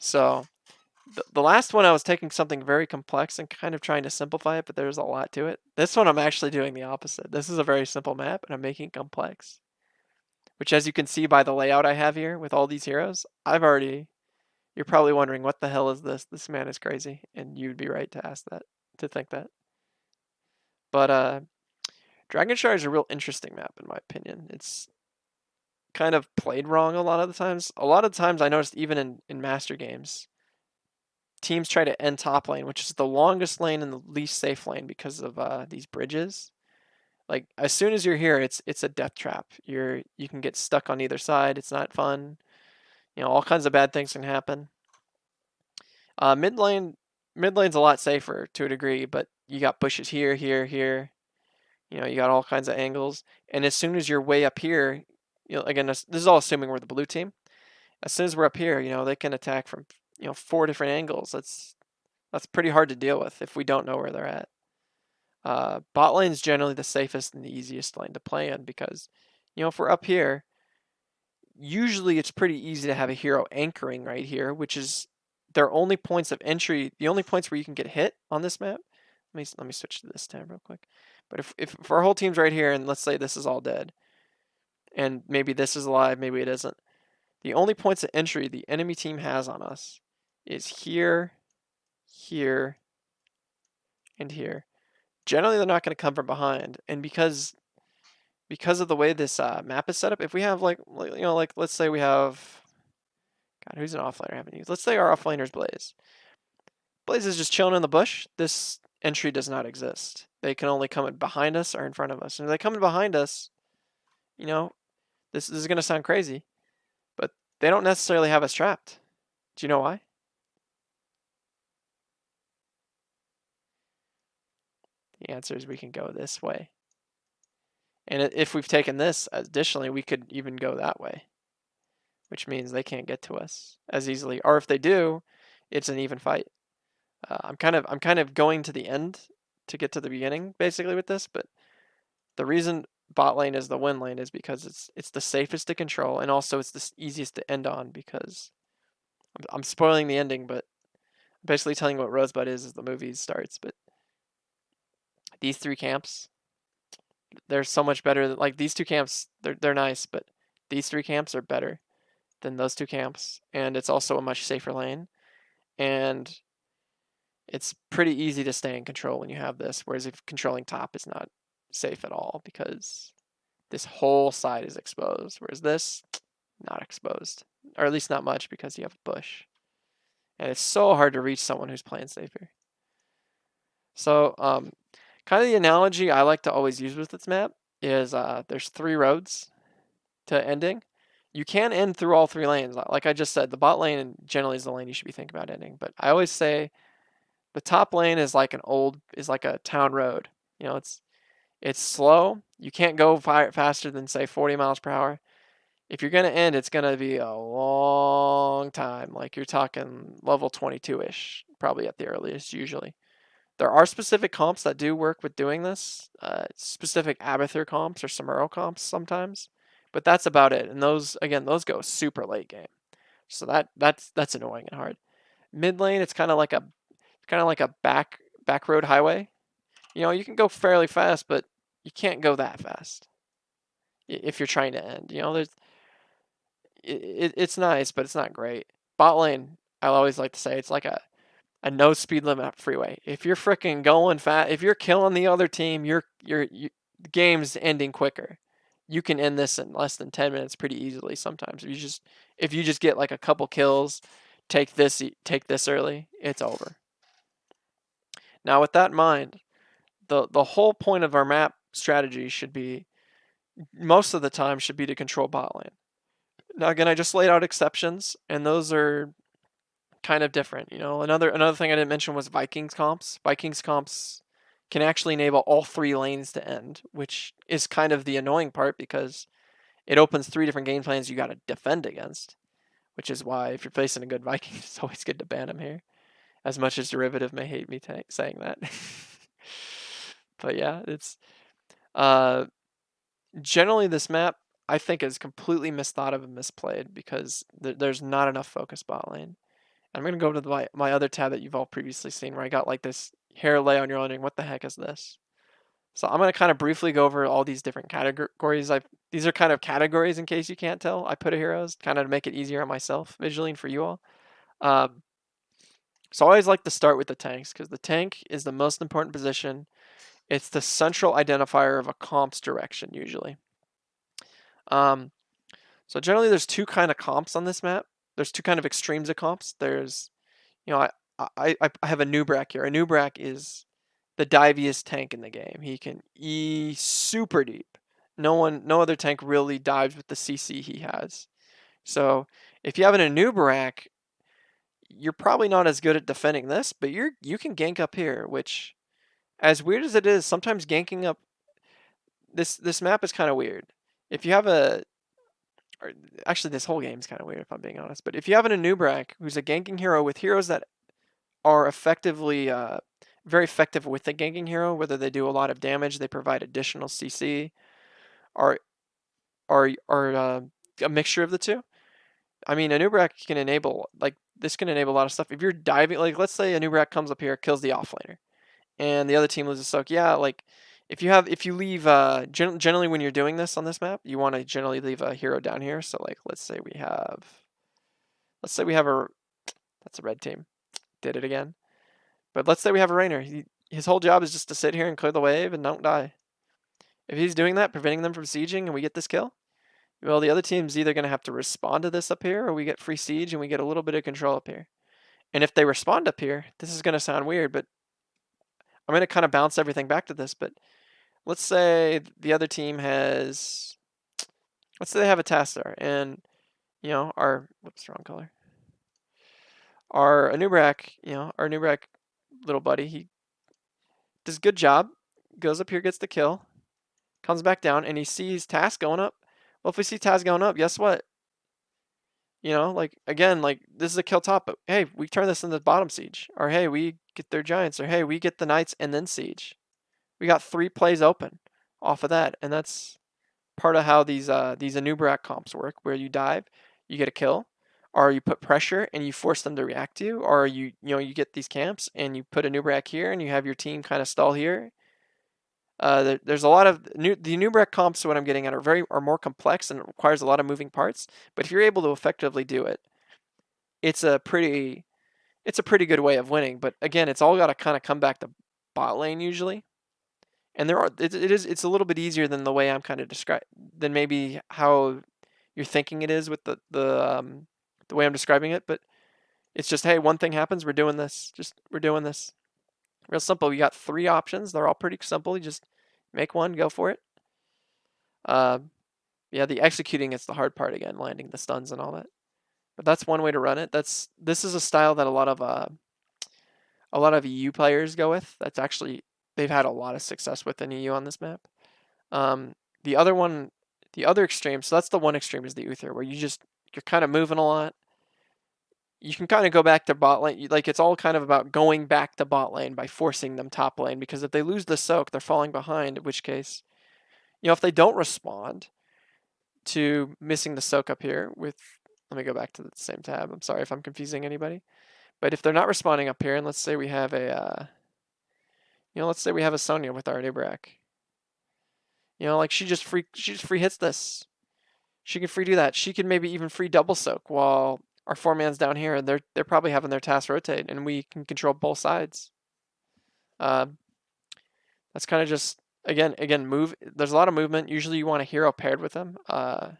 So the last one I was taking something very complex and kind of trying to simplify it, but there's a lot to it. This one I'm actually doing the opposite. This is a very simple map and I'm making it complex. Which, as you can see by the layout I have here with all these heroes, you're probably wondering, what the hell is this? This man is crazy. And you'd be right to ask that, to think that. But Dragon Shire is a real interesting map in my opinion. It's kind of played wrong a lot of the times. A lot of times I noticed even in master games, teams try to end top lane, which is the longest lane and the least safe lane because of these bridges. Like as soon as you're here, it's a death trap. You can get stuck on either side. It's not fun. You know, all kinds of bad things can happen. Mid lane, mid lane's a lot safer to a degree, but you got bushes here, here, here. You know, you got all kinds of angles. And as soon as you're way up here, you know, again, this is all assuming we're the blue team. As soon as we're up here, you know, they can attack from, you know, 4 different angles. That's pretty hard to deal with if we don't know where they're at. Bot lane is generally the safest and the easiest lane to play in because, you know, if we're up here, usually it's pretty easy to have a hero anchoring right here, which is their only points of entry, the only points where you can get hit on this map. Let me switch to this tab real quick. But if our whole team's right here and let's say this is all dead, and maybe this is alive, maybe it isn't, the only points of entry the enemy team has on us is here, here, and here. Generally, they're not going to come from behind, and because of the way this map is set up, if we have like you know, like let's say we have, God, who's an offlaner I haven't used? Let's say our offlaner's Blaze. Blaze is just chilling in the bush. This entry does not exist. They can only come in behind us or in front of us. And if they come in behind us, you know, this is going to sound crazy, but they don't necessarily have us trapped. Do you know why? The answer is we can go this way. And if we've taken this, additionally, we could even go that way, which means they can't get to us as easily. Or if they do, it's an even fight. I'm kind of going to the end to get to the beginning, basically, with this. But the reason bot lane is the win lane is because it's the safest to control, and also it's the easiest to end on. Because I'm spoiling the ending, but basically telling you what Rosebud is as the movie starts. But these 3 camps, they're so much better. Like these 2 camps, they're nice, but these 3 camps are better than those 2 camps, and it's also a much safer lane, and it's pretty easy to stay in control when you have this. Whereas if controlling top is not safe at all because this whole side is exposed, whereas this, not exposed, or at least not much because you have a bush, and it's so hard to reach someone who's playing safer. So, kind of the analogy I like to always use with this map is there's 3 roads to ending. You can end through all 3 lanes. Like I just said, the bot lane generally is the lane you should be thinking about ending. But I always say the top lane is like a town road. You know, it's slow. You can't go faster than say 40 miles per hour. If you're gonna end, it's gonna be a long time. Like you're talking level 22-ish, probably at the earliest usually. There are specific comps that do work with doing this, specific Abathur comps or Samuro comps sometimes, but that's about it. And those, again, those go super late game, so that's annoying and hard. Mid lane, it's kind of like a back road highway. You know, you can go fairly fast, but you can't go that fast if you're trying to end. You know, it's nice, but it's not great. Bot lane, I always like to say it's like a no speed limit freeway. If you're freaking going fast, if you're killing the other team, the game's ending quicker. You can end this in less than 10 minutes pretty easily sometimes. If you just get like a couple kills, take this early, it's over. Now with that in mind, the whole point of our map strategy should be, most of the time, should be to control bot lane. Now again, I just laid out exceptions, and those are kind of different. You know, another thing I didn't mention was Vikings comps. Vikings comps can actually enable all 3 lanes to end, which is kind of the annoying part because it opens 3 different game plans you got to defend against, which is why if you're facing a good Viking, it's always good to ban him here. As much as Derivative may hate me saying that. But yeah, it's uh, generally this map I think is completely misthought of and misplayed because there's not enough focus bot lane. I'm gonna go to my other tab that you've all previously seen where I got like this hero layout and you're wondering what the heck is this? So I'm gonna kind of briefly go over all these different categories. These are kind of categories in case you can't tell. I put a heroes kind of to make it easier on myself visually and for you all. Um, so I always like to start with the tanks because the tank is the most important position. It's the central identifier of a comp's direction usually. Um, so generally there's two kind of comps on this map. There's two kind of extremes of comps. There's, you know, I have a Nubrak here. A Nubrak is the diviest tank in the game. He can E super deep. No other tank really dives with the CC he has. So if you have an Anubarak, you're probably not as good at defending this, but you can gank up here, which, as weird as it is, sometimes ganking up this map is kind of weird. If you have a or actually this whole game is kind of weird if I'm being honest, but if you have an Anubarak who's a ganking hero with heroes that are effectively very effective with the ganking hero, whether they do a lot of damage, they provide additional CC, or a mixture of the two. I mean, Anubrak can enable like this can enable a lot of stuff. If you're diving, like let's say Anubrak comes up here, kills the offlaner, and the other team loses soak. Yeah, like if you leave generally when you're doing this on this map, you want to generally leave a hero down here. So like let's say we have a that's a red team. Did it again. But let's say we have a Rainer. His whole job is just to sit here and clear the wave and don't die. If he's doing that, preventing them from sieging, and we get this kill, well, the other team's either going to have to respond to this up here, or we get free siege and we get a little bit of control up here. And if they respond up here, this is going to sound weird, but I'm going to kind of bounce everything back to this. But let's say the other team has, let's say they have a Tastar, and whoops, wrong color. Our Anubrak, our Anubrak little buddy, he does a good job, goes up here, gets the kill, comes back down, and he sees Task going up. Well, if we see Taz going up, guess what? Like again, like this is a kill top, but hey, we turn this into bottom siege, or hey, we get their giants, or hey, we get the knights and then siege. We got 3 plays open off of that, and that's part of how these Anubarak comps work, where you dive, you get a kill, or you put pressure and you force them to react to you, or you get these camps and you put Anubarak here and you have your team kind of stall here. There's a lot of the Nubrec comps. What I'm getting at are more complex and it requires a lot of moving parts. But if you're able to effectively do it, it's a pretty good way of winning. But again, it's all got to kind of come back to bot lane usually. And it's a little bit easier than the way I'm kind of describe than maybe how you're thinking it is with the way I'm describing it. But it's just, hey, one thing happens, we're doing this. We're doing this. Real simple. You got 3 options. They're all pretty simple. You just make one, go for it. Yeah, the executing is the hard part again, landing the stuns and all that. But that's one way to run it. This is a style that a lot of EU players go with. That's actually they've had a lot of success with in EU on this map. The other one, the other extreme. So that's the one extreme is the Uther, where you're kind of moving a lot. You can kind of go back to bot lane. Like it's all kind of about going back to bot lane by forcing them top lane, because if they lose the soak, they're falling behind. In which case, if they don't respond to missing the soak up here with, let me go back to the same tab. I'm sorry if I'm confusing anybody, but if they're not responding up here, and let's say we have a Sonya with our Nubrak, like she just free hits this. She can free do that. She can maybe even free double soak while our 4-man's down here, and they're probably having their task rotate, and we can control both sides. That's kind of just again move. There's a lot of movement. Usually you want a hero paired with them. I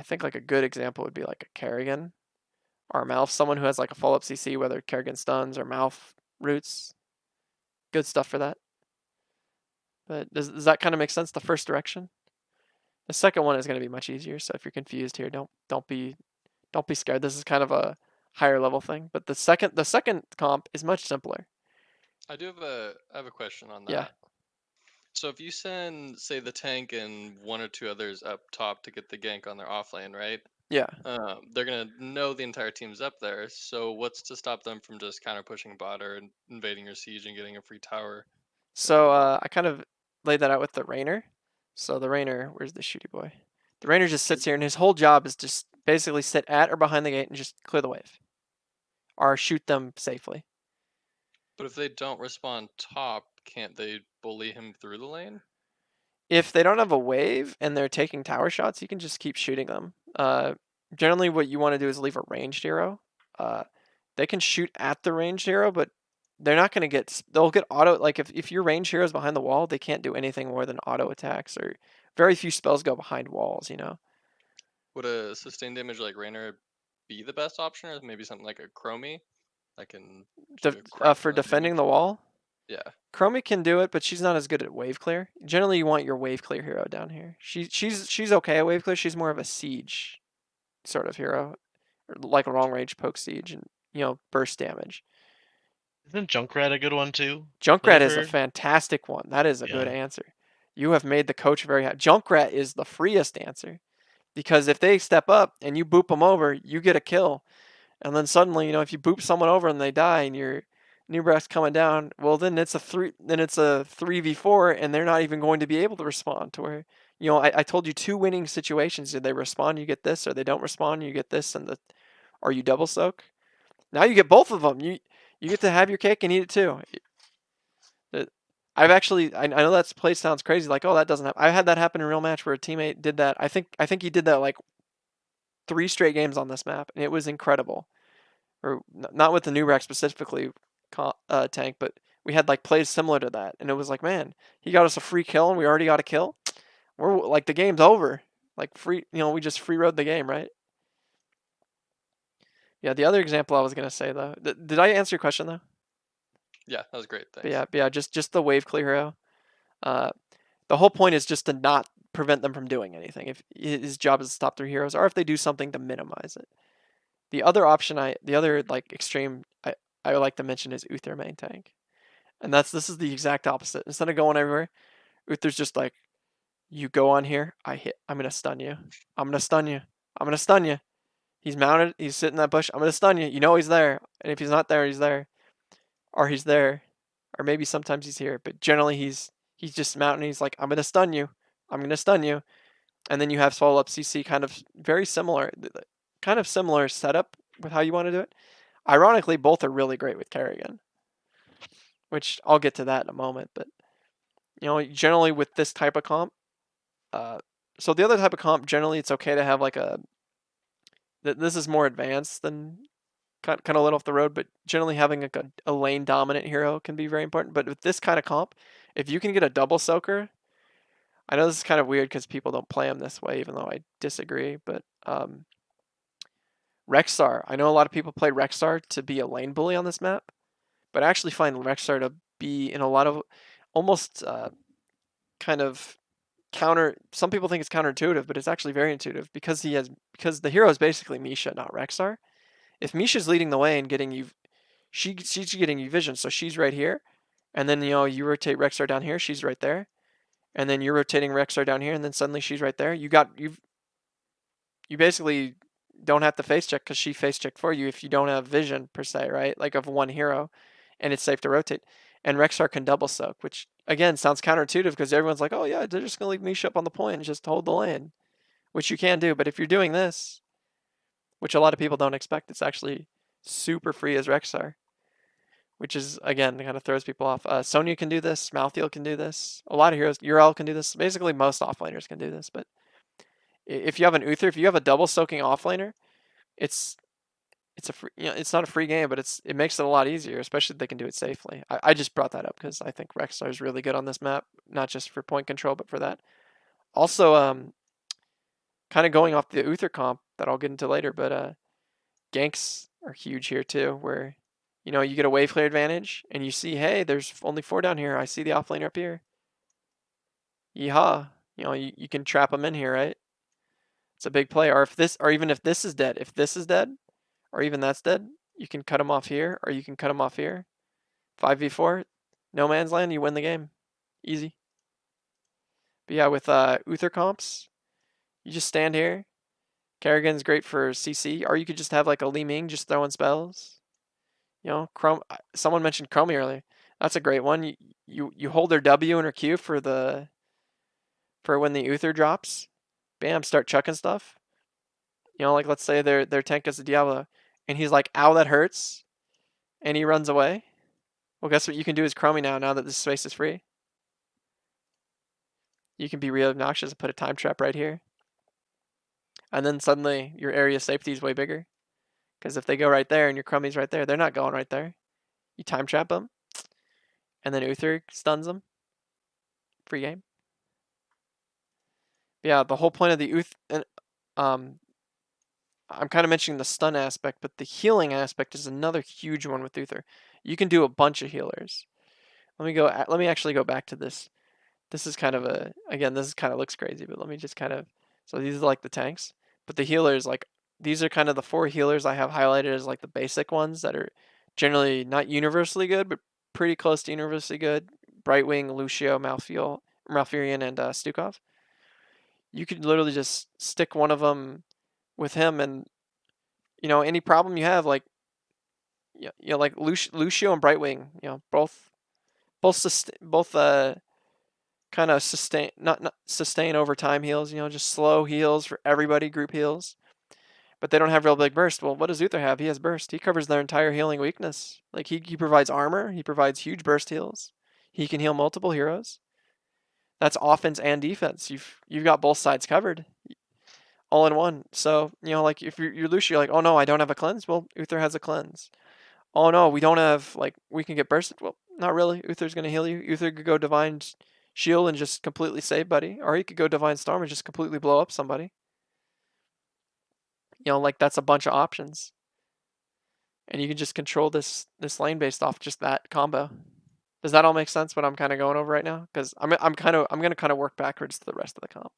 think like a good example would be like a Kerrigan or a Malf, someone who has like a follow-up CC, whether Kerrigan stuns or Malf roots. Good stuff for that. But does that kind of make sense? The first direction. The second one is going to be much easier. So if you're confused here, don't be scared. This is kind of a higher level thing. But the second comp is much simpler. I have a question on Yeah. that. So if you send, say, the tank and 1 or 2 others up top to get the gank on their offlane, right? Yeah. They're gonna know the entire team's up there. So what's to stop them from just counter pushing bot or invading your siege and getting a free tower? So I kind of laid that out with the Rainer. So the Rainer, where's the shooty boy? The Rainer just sits here, and his whole job is just basically sit at or behind the gate and just clear the wave. are shoot them safely. But if they don't respond top, can't they bully him through the lane? If they don't have a wave and they're taking tower shots, you can just keep shooting them. Generally, what you want to do is leave a ranged hero. They can shoot at the ranged hero, but they're not going to get. They'll get auto. Like if your ranged hero is behind the wall, they can't do anything more than auto attacks, or very few spells go behind walls. Would a sustained damage like Raynor be the best option, or maybe something like a Chromie that can do a crap For ton of defending damage? the wall, Yeah. Chromie can do it, but she's not as good at wave clear. Generally, you want your wave clear hero down here. She's okay at wave clear. She's more of a siege sort of hero, like long range poke siege and burst damage. Isn't Junkrat a good one too? That Junkrat I've is a heard. fantastic one. That is a good Yeah. answer. You have made the coach very happy. Junkrat is the freest answer because if they step up and you boop them over, you get a kill. And then suddenly, if you boop someone over and they die and your new breath's coming down, well then it's a 3v4 and they're not even going to be able to respond to where I told you two winning situations. Did they respond, you get this, or they don't respond, you get this, or you double soak. Now you get both of them. You get to have your cake and eat it too. I've actually I know that play sounds crazy, like, oh, that doesn't happen. I had that happen in a real match where a teammate did that. I think he did that like 3 straight games on this map, and it was incredible. Or not with the new rack specifically, tank, but we had like plays similar to that, and it was like, man, he got us a free kill, and we already got a kill. We're like, the game's over. Like we just free rode the game, right? Yeah, the other example I was gonna say though, did I answer your question though? Yeah, that was great. But Thanks. yeah, just the wave clear hero. Uh, the whole point is just to not prevent them from doing anything. If his job is to stop their heroes, or if they do something to minimize it. The other option, the other like extreme I would like to mention is Uther main tank, and this is the exact opposite. Instead of going everywhere, Uther's just like, you go on here, I'm gonna stun you, I'm gonna stun you, I'm gonna stun you. He's mounted, he's sitting in that bush, I'm gonna stun you. You know he's there, and if he's not there, he's there, or he's there, or maybe sometimes he's here, but generally he's just mounting. He's like, I'm gonna stun you, I'm gonna stun you, and then you have swallow up CC, kind of very similar, setup with how you want to do it. Ironically, both are really great with Kerrigan, which I'll get to that in a moment. But generally with this type of comp, uh, so the other type of comp, generally it's okay to have like this is more advanced than kind of let off the road, but generally having like a lane dominant hero can be very important. But with this kind of comp, if you can get a double soaker, I know this is kind of weird because people don't play him this way, even though I disagree. But Rexar, I know a lot of people play Rexar to be a lane bully on this map, but I actually find Rexar to be in a lot of almost kind of counter. Some people think it's counterintuitive, but it's actually very intuitive because the hero is basically Misha, not Rexar. If Misha's leading the way and getting you, she's getting you vision, so she's right here, and then you rotate Rexar down here, she's right there, and then you're rotating Rexar down here, and then suddenly she's right there. You basically don't have to face check because she face checked for you if you don't have vision per se, right? Like of one hero, and it's safe to rotate. And Rexar can double soak, which again sounds counterintuitive because everyone's like, oh yeah, they're just gonna leave Misha up on the point and just hold the lane, which you can do. But if you're doing this, which a lot of people don't expect, it's actually super free as Rexar, which is again kind of throws people off. Sonya can do this, Malthael can do this, a lot of heroes, Urel can do this. Basically, most offlaners can do this. But if you have an Uther, if you have a double soaking offlaner, it's it's a free, it's not a free game, but it makes it a lot easier, especially if they can do it safely. I just brought that up because I think Rexar is really good on this map, not just for point control, but for that. Also, kind of going off the Uther comp that I'll get into later, but ganks are huge here too, where you get a wave clear advantage, and you see, hey, there's only 4 down here. I see the offlaner up here. Yeehaw! You can trap them in here, right? It's a big play. Or even if this is dead, or even that's dead, you can cut them off here, or you can cut them off here. 5v4, no man's land, you win the game. Easy. But yeah, with Uther comps, you just stand here. Kerrigan's great for CC, or you could just have like a Li Ming just throwing spells. Someone mentioned Chromie earlier. That's a great one. You hold their W and her Q for when the Uther drops. Bam, start chucking stuff. Like let's say their tank is a Diablo, and he's like, ow, that hurts. and he runs away, well, guess what you can do as Chromie now that this space is free? You can be real obnoxious and put a time trap right here. And then suddenly your area of safety is way bigger. Because if they go right there and your Chromie's right there, they're not going right there. You time trap them, and then Uther stuns them. Free game. But yeah, the whole point of the Uther, I'm kind of mentioning the stun aspect, but the healing aspect is another huge one with Uther. You can do a bunch of healers. Let me actually go back to this. This is kind of this kind of looks crazy, but let me just kind of, so these are like the tanks, but the healers, like, these are kind of the 4 healers I have highlighted as like the basic ones that are generally not universally good, but pretty close to universally good. Brightwing, Lucio, Malfurion, and Stukov. You could literally just stick one of them with him, and any problem you have, like, like Lucio and Brightwing, both kind of sustain, not sustain over time heals, just slow heals for everybody, group heals. But they don't have real big burst. Well, what does Uther have? He has burst. He covers their entire healing weakness. Like, he provides armor. He provides huge burst heals. He can heal multiple heroes. That's offense and defense. You've got both sides covered, all in one. So, like, if you're Lucio, you're like, oh no, I don't have a cleanse. Well, Uther has a cleanse. Oh no, we don't have, like, we can get bursted. Well, not really. Uther's gonna heal you. Uther could go Divine Shield and just completely save buddy, or he could go Divine Storm and just completely blow up somebody. Like, that's a bunch of options, and you can just control this lane based off just that combo. Does that all make sense? What I'm kind of going over right now? Because I'm gonna kind of work backwards to the rest of the comp,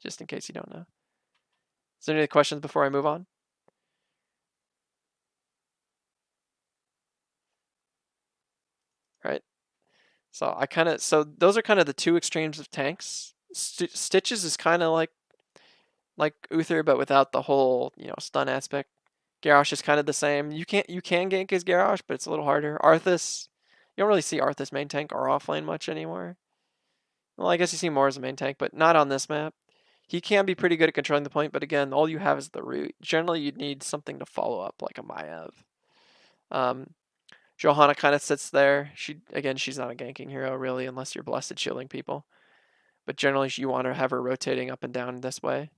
just in case you don't know. Is there any questions before I move on? Right. So those are kind of the 2 extremes of tanks. Stitches is kind of like Uther, but without the whole stun aspect. Garrosh is kind of the same. You can gank as Garrosh, but it's a little harder. Arthas, you don't really see Arthas main tank or offlane much anymore. Well, I guess you see more as a main tank, but not on this map. He can be pretty good at controlling the point, but again, all you have is the root. Generally, you'd need something to follow up, like a Maiev. Johanna kind of sits there. She's not a ganking hero, really, unless you're blessed shielding people. But generally, you want to have her rotating up and down this way.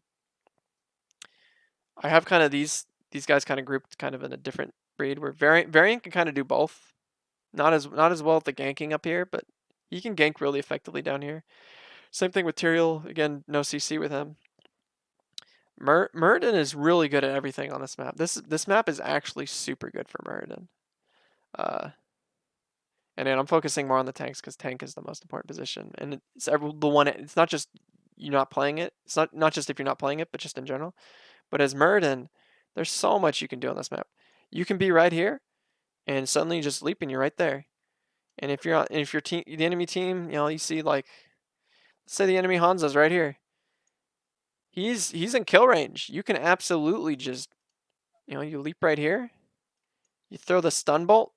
I have kind of these guys kind of grouped kind of in a different breed, where Variant can kind of do both. Not as well at the ganking up here, but he can gank really effectively down here. Same thing with Tyrael. Again, no CC with him. Muradin is really good at everything on this map. This map is actually super good for Muradin. And then I'm focusing more on the tanks because tank is the most important position, and it's the one. It's not just you're not playing it. It's not just if you're not playing it, but just in general. But as Muradin, there's so much you can do on this map. You can be right here, and suddenly you just leap and you're right there. And if your team, the enemy team, you see, like, let's say the enemy Hanzo's right here. He's in kill range. You can absolutely just, you leap right here. You throw the stun bolt.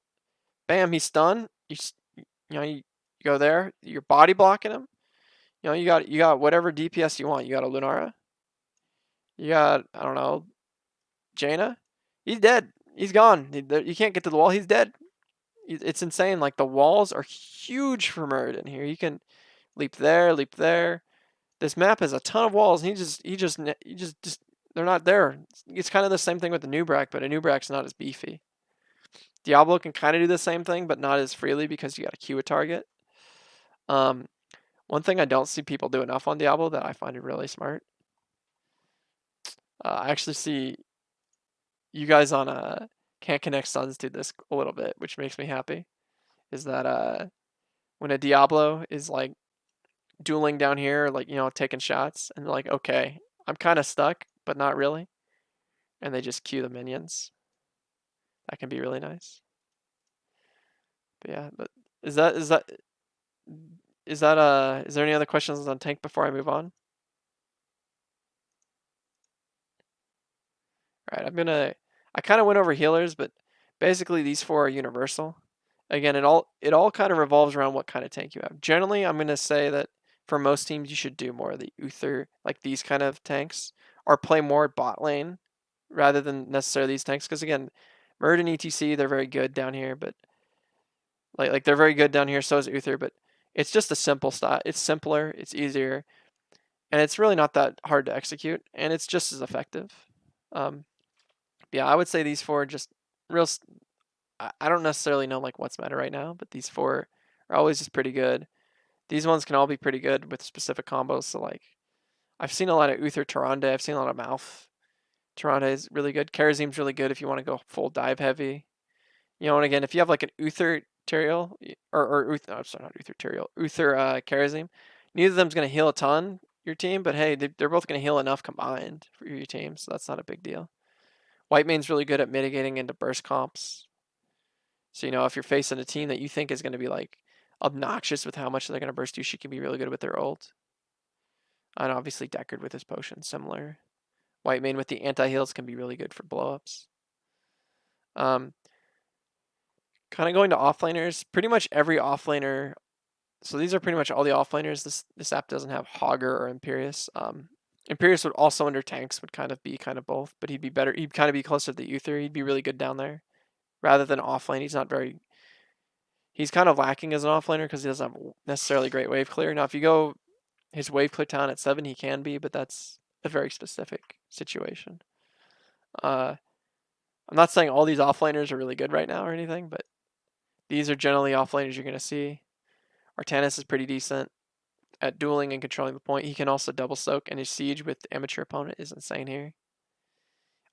Bam, he's stunned. You go there. You're body blocking him. You got whatever DPS you want. You got a Lunara. You got, I don't know, Jaina. He's dead. He's gone. You can't get to the wall. He's dead. It's insane. Like, the walls are huge for Muradin here. You can leap there, leap there. This map has a ton of walls, and he just they're not there. It's kind of the same thing with the Nubrak, but a Nubrak's not as beefy. Diablo can kind of do the same thing, but not as freely because you got to queue a target. One thing I don't see people do enough on Diablo that I find it really smart. I actually see you guys on Can't Connect Suns do this a little bit, which makes me happy. Is that when a Diablo is, like, dueling down here, like, taking shots, and they're like, okay, I'm kind of stuck, but not really, and they just queue the minions. That can be really nice. But yeah, but is there any other questions on tank before I move on? All right, I kind of went over healers, but basically these 4 are universal. Again, it all kind of revolves around what kind of tank you have. Generally, I'm gonna say that for most teams, you should do more of the Uther, like these kind of tanks, or play more bot lane rather than necessarily these tanks. Because again, Murd and ETC, they're very good down here, but like they're very good down here. So is Uther, but it's just a simple style. It's simpler, it's easier, and it's really not that hard to execute, and it's just as effective. Yeah, I would say these four just real. I don't necessarily know like what's meta right now, but these four are always just pretty good. These ones can all be pretty good with specific combos. So like, I've seen a lot of Uther Tyrande. I've seen a lot of Mouth. Tyrande is really good. Karazim's really good if you want to go full dive heavy. You know, and again, if you have like an Uther Tyrael or Uther, no, sorry, not Uther Tyrael, Uther Karazim, neither of them's gonna heal a ton your team, but hey, they're both gonna heal enough combined for your team, so that's not a big deal. Whitemane's really good at mitigating into burst comps. So you know, if you're facing a team that you think is gonna be like obnoxious with how much they're gonna burst you, she can be really good with their ult. And obviously Deckard with his potion, similar. Whitemane with the anti-heals can be really good for blowups. Kind of going to offlaners, pretty much every offlaner. So these are pretty much all the offlaners. This app doesn't have Hogger or Imperius. Imperius would also under tanks would kind of be both, but he'd be better. He'd kind of be closer to the Uther. He'd be really good down there, rather than offlane. He's not very. He's kind of lacking as an offlaner because he doesn't have necessarily great wave clear. Now if you go his wave clear town at 7, he can be, but that's a very specific situation. I'm not saying all these offlaners are really good right now or anything, but these are generally offlaners you're going to see. Artanis is pretty decent at dueling and controlling the point. He can also double soak, and his siege with the amateur opponent is insane here.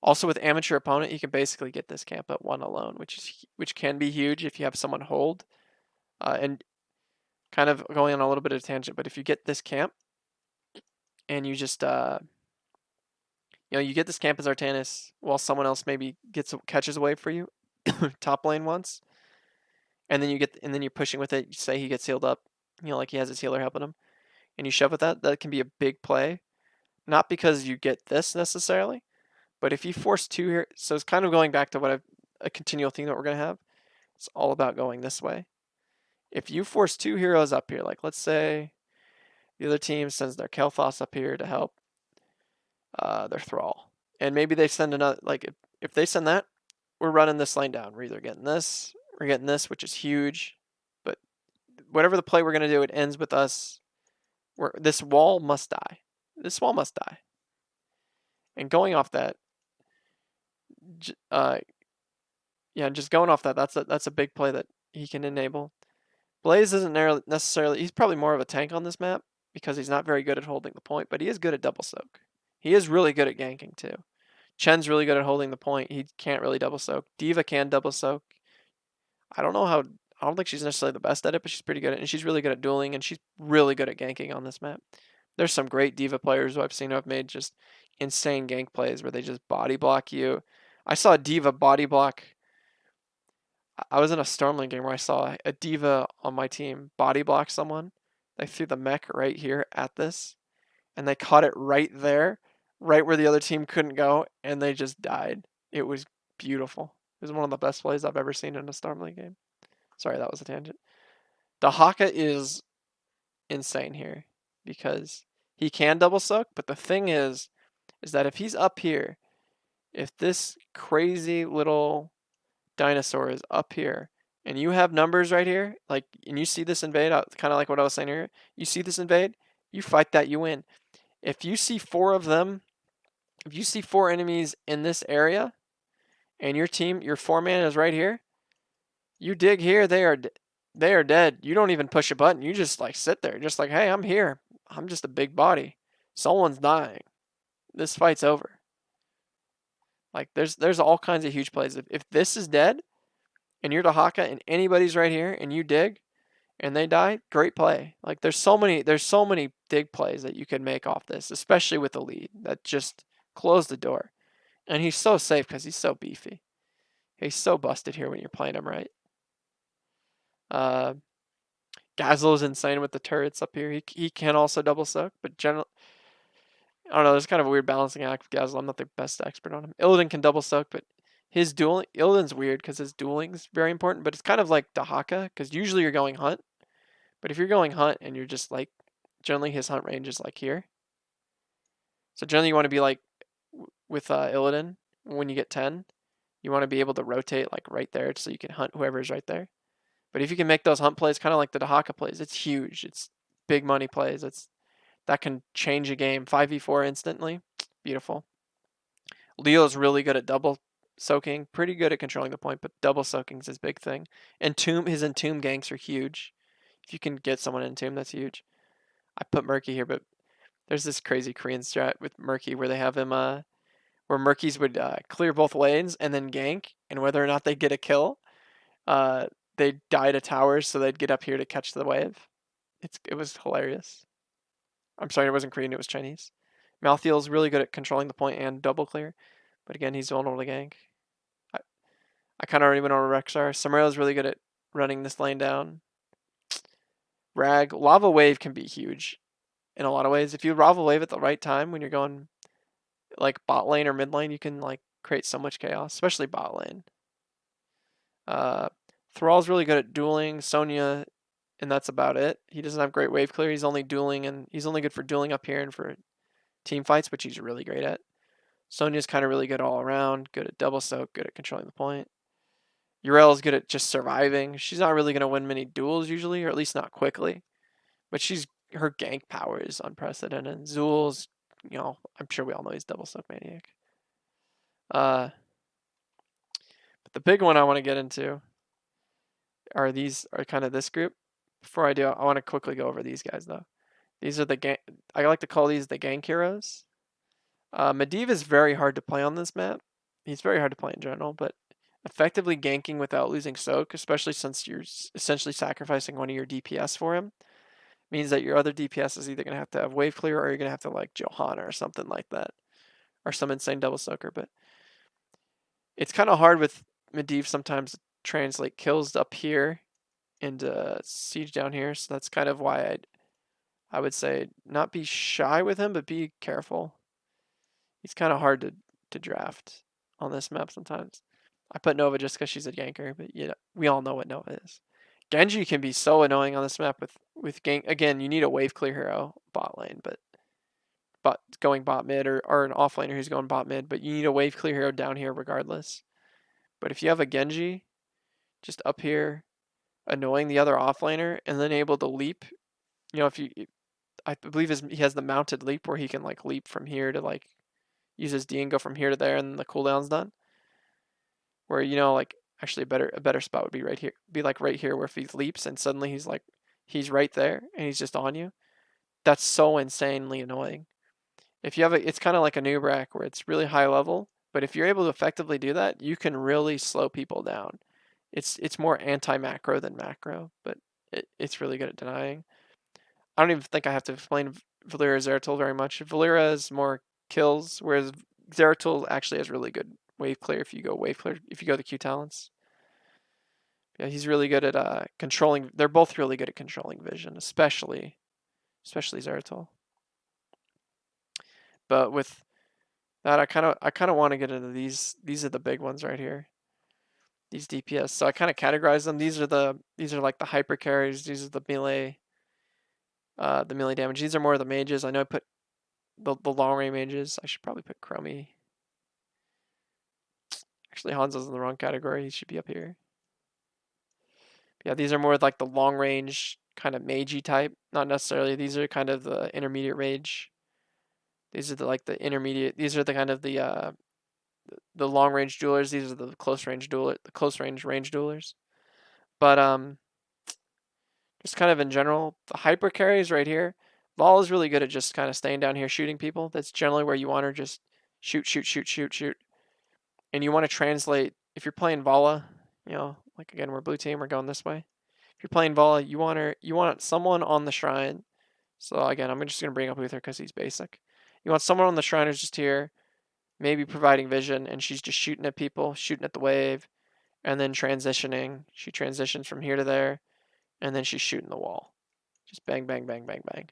Also with amateur opponent, you can basically get this camp at 1 alone, which can be huge if you have someone hold. And kind of going on a little bit of a tangent, but if you get this camp and you just you get this camp as Artanis while someone else maybe catches a wave for you, top lane once, and then you're pushing with it. You say he gets healed up, like he has his healer helping him, and you shove with that can be a big play. Not because you get this necessarily, but if you force 2 here, so it's kind of going back to a continual theme that we're gonna have. It's all about going this way. If you force 2 heroes up here, like let's say the other team sends their Kel'Thas up here to help their Thrall, and maybe they send another. Like if they send that, we're running this lane down. We're either getting this, we're getting this, which is huge. But whatever the play we're gonna do, it ends with us. This wall must die. This wall must die. And going off that, just going off that, that's a big play that he can enable. Blaze isn't necessarily. He's probably more of a tank on this map because he's not very good at holding the point, but he is good at double soak. He is really good at ganking too. Chen's really good at holding the point. He can't really double soak. D.Va can double soak. I don't think she's necessarily the best at it, but she's pretty good at it, and she's really good at dueling, and she's really good at ganking on this map. There's some great D.Va players who I've seen who have made just insane gank plays where they just body block you. I saw a D.Va body block. I was in a Stormling game where I saw a D.Va on my team body block someone. They threw the mech right here at this, and they caught it right there, right where the other team couldn't go, and they just died. It was beautiful. It was one of the best plays I've ever seen in a Stormling game. Sorry, that was a tangent. The Haka is insane here because he can double soak, but the thing is that if he's up here, if this crazy little dinosaur is up here and you have numbers right here, like, and you see this invade, kind of like what I was saying here, you see this invade, you fight that, you win. If you see 4 of them, if you see 4 enemies in this area and your 4-man is right here, you dig here, they are dead. You don't even push a button. You just like sit there, just like, hey, I'm here. I'm just a big body. Someone's dying. This fight's over. Like there's all kinds of huge plays. If this is dead, and you're Dahaka, and anybody's right here, and you dig, and they die, great play. Like there's so many dig plays that you can make off this, especially with the lead that just close the door. And he's so safe because he's so beefy. He's so busted here when you're playing him right. Gazlo's insane with the turrets up here. He can also double soak, but generally, I don't know. There's kind of a weird balancing act with Gazlo. I'm not the best expert on him. Illidan can double soak, but his dueling, Illidan's weird because his dueling is very important, but it's kind of like Dahaka because usually you're going hunt, but if you're going hunt and you're just like, generally his hunt range is like here. So generally you want to be like with Illidan when you get 10. You want to be able to rotate like right there so you can hunt whoever's right there. But if you can make those hunt plays kind of like the Dahaka plays, it's huge. It's big money plays. That can change a game 5v4 instantly. Beautiful. Leo's really good at double soaking, pretty good at controlling the point, but double soaking is his big thing. His entomb ganks are huge. If you can get someone entomb, that's huge. I put Murky here, but there's this crazy Korean strat with Murky where they have him where Murkies would clear both lanes and then gank, and whether or not they get a kill, they'd die to towers, so they'd get up here to catch the wave. It was hilarious. I'm sorry, it wasn't Korean, it was Chinese. Malthiel's really good at controlling the point and double clear, but again, he's vulnerable to gank. I kind of already went over Rexar. Samarella's really good at running this lane down. Rag, Lava Wave can be huge in a lot of ways. If you Lava Wave at the right time when you're going like bot lane or mid lane, you can like create so much chaos, especially bot lane. Thrall's really good at dueling. Sonya, and that's about it. He doesn't have great wave clear. He's only dueling, and he's only good for dueling up here and for team fights, which he's really great at. Sonya's kind of really good all around. Good at double soak. Good at controlling the point. Urel's good at just surviving. She's not really going to win many duels usually, or at least not quickly. But her gank power is unprecedented. Zul's, I'm sure we all know he's double soak maniac. But the big one I want to get into are kind of this group. Before I do, I want to quickly go over these guys though. These are I like to call these the gank heroes. Medivh is very hard to play on this map. He's very hard to play in general, but effectively ganking without losing soak, especially since you're essentially sacrificing one of your DPS for him, means that your other DPS is either going to have wave clear or you're going to have to like Johanna or something like that, or some insane double soaker. But it's kind of hard with Medivh sometimes to translate kills up here into siege down here, so that's kind of why I would say not be shy with him, but be careful. He's kind of hard to draft on this map sometimes. I put Nova just because she's a ganker, but we all know what Nova is. Genji can be so annoying on this map with gank. Again, you need a wave clear hero bot lane, but going bot mid or an offlaner who's going bot mid, but you need a wave clear hero down here regardless. But if you have a Genji just up here annoying the other offlaner and then able to leap, I believe he has the mounted leap where he can like leap from here to like use his D and go from here to there and the cooldown's done. Where actually a better spot would be right here. Be like right here where if he leaps and suddenly he's right there and he's just on you. That's so insanely annoying. If you have it's kind of like a Nubrak where it's really high level, but if you're able to effectively do that, you can really slow people down. It's more anti-macro than macro, but it's really good at denying. I don't even think I have to explain Valeera Zeratul very much. Valeera is more kills, whereas Zeratul actually has really good wave clear if you go the Q talents. Yeah, he's really good at controlling. They're both really good at controlling vision, especially Zeratul. But with that, I kind of want to get into these. These are the big ones right here. These DPS. So I kind of categorize them. These are like the hyper carries. These are the melee damage. These are more of the mages. I know I put the long range mages. I should probably put Chromie. Actually, Hanzo's in the wrong category. He should be up here. Yeah, these are more like the long range kind of magey type. Not necessarily. These are kind of the intermediate range. These are the intermediate. These are the kind of the long range duelers. These are the close range range duelers. But just kind of in general, the hyper carries right here. Vol is really good at just kind of staying down here shooting people. That's generally where you want to just shoot. And you want to translate, if you're playing Vala, like again, we're blue team, we're going this way. If you're playing Vala, you want someone on the shrine. So again, I'm just going to bring up Uther because he's basic. You want someone on the shrine who's just here, maybe providing vision, and she's just shooting at people, shooting at the wave, and then transitioning. She transitions from here to there, and then she's shooting the wall. Just bang, bang, bang, bang, bang.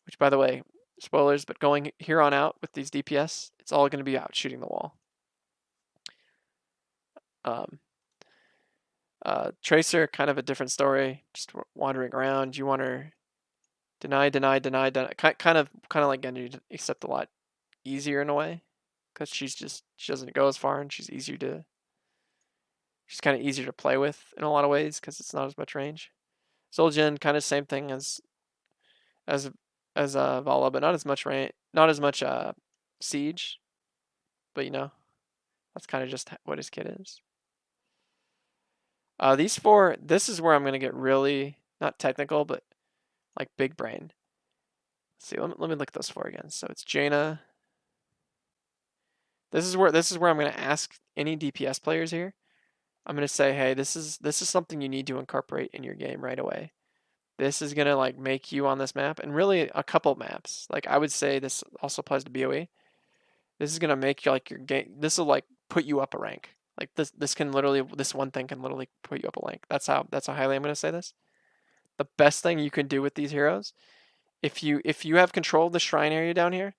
Which, by the way, spoilers, but going here on out with these DPS, it's all going to be out shooting the wall. Tracer, kind of a different story. Just wandering around. You want her deny. Kind of like Genji, except a lot easier in a way, because she doesn't go as far and she's easier to which is kind of easier to play with in a lot of ways because it's not as much range. Zul'jin, kind of same thing as Vala, but not as much range, not as much siege. But you know, that's kind of just what his kit is. These four, this is where I'm gonna get really not technical, but like big brain. Let's see, let me look at those four again. So it's Jaina. This is where I'm gonna ask any DPS players here. I'm gonna say, hey, this is something you need to incorporate in your game right away. This is gonna like make you on this map, and really a couple maps. Like I would say this also applies to BOE. This is gonna make you like your game. This will like put you up a rank. Like this can literally, this one thing can literally put you up a rank. That's how highly I'm gonna say this. The best thing you can do with these heroes, if you have control of the shrine area down here,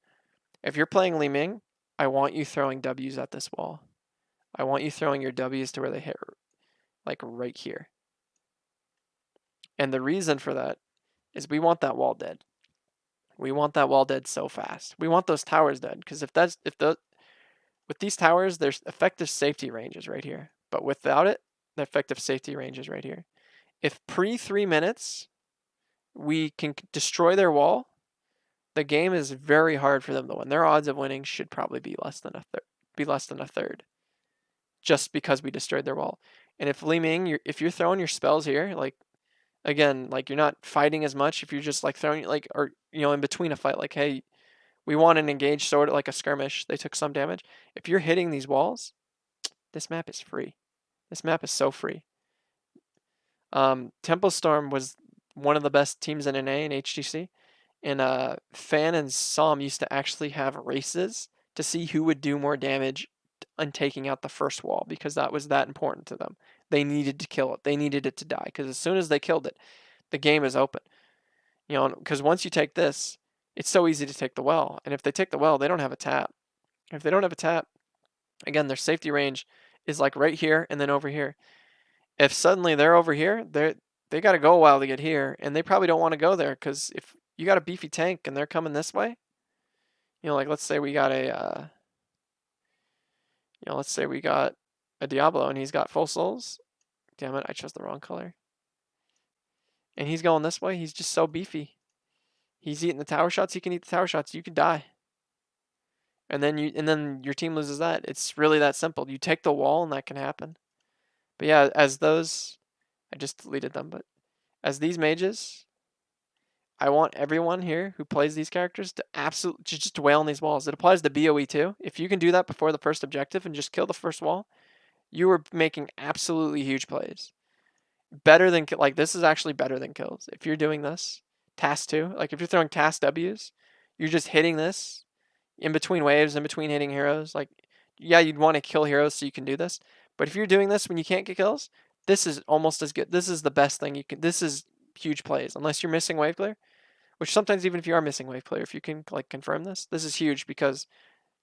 if you're playing Li Ming, I want you throwing W's at this wall. I want you throwing your W's to where they hit, like right here. And the reason for that is we want that wall dead. We want that wall dead so fast. We want those towers dead, because with these towers, there's effective safety ranges right here. But without it, the effective safety range is right here. If pre 3 minutes we can destroy their wall, the game is very hard for them to win. Their odds of winning should probably be less than a third, just because we destroyed their wall. And if Li Ming, if you're throwing your spells here, like again, like you're not fighting as much. If you're just like throwing, like, or you know, in between a fight, like, hey, we want an engaged sword, like a skirmish. They took some damage. If you're hitting these walls, this map is free. This map is so free. Tempo Storm was one of the best teams in NA and HGC. And Fan and Som used to actually have races to see who would do more damage on taking out the first wall, because that was that important to them. They needed to kill it. They needed it to die, because as soon as they killed it, the game is open. You know, because once you take this, it's so easy to take the well. And if they take the well, they don't have a tap. If they don't have a tap, again, their safety range is like right here and then over here. If suddenly they're over here, they got to go a while to get here, and they probably don't want to go there, because if you got a beefy tank and they're coming this way, you know, like let's say we got a, let's say we got a Diablo and he's got full souls. Damn it, I chose the wrong color. And he's going this way. He's just so beefy. He's eating the tower shots. He can eat the tower shots. You could die. And then your team loses that. It's really that simple. You take the wall and that can happen. But yeah, as those, I just deleted them, but as these mages, I want everyone here who plays these characters to absolutely just wail on these walls. It applies to BOE too. If you can do that before the first objective and just kill the first wall, you are making absolutely huge plays. Better than, like, this is actually better than kills. If you're doing this, task 2, like if you're throwing task W's, you're just hitting this in between waves, in between hitting heroes. Like, yeah, you'd want to kill heroes so you can do this. But if you're doing this when you can't get kills, this is almost as good. This is the best thing you can, this is huge plays. Unless you're missing wave clear, which sometimes even if you are missing wave clear, if you can like confirm this is huge, because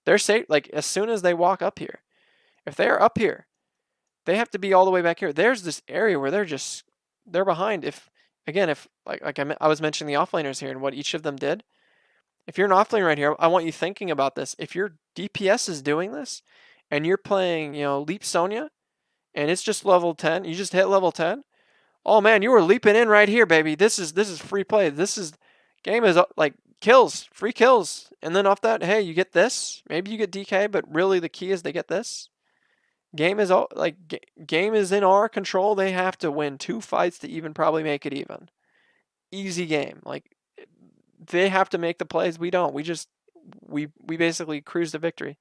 they're safe. Like as soon as they walk up here, if they are up here, they have to be all the way back here. There's this area where they're behind. If again, if like I was mentioning the offlaners here and what each of them did. If you're an offlane right here, I want you thinking about this. If your DPS is doing this, and you're playing, Leap Sonya, and it's just level 10, you just hit level 10. Oh man, you were leaping in right here, baby. This is free play. This is game is like kills, free kills, and then off that, hey, you get this. Maybe you get DK, but really the key is they get this. Game is game is in our control. They have to win 2 fights to even probably make it even. Easy game. Like they have to make the plays. We don't. We basically cruise to victory.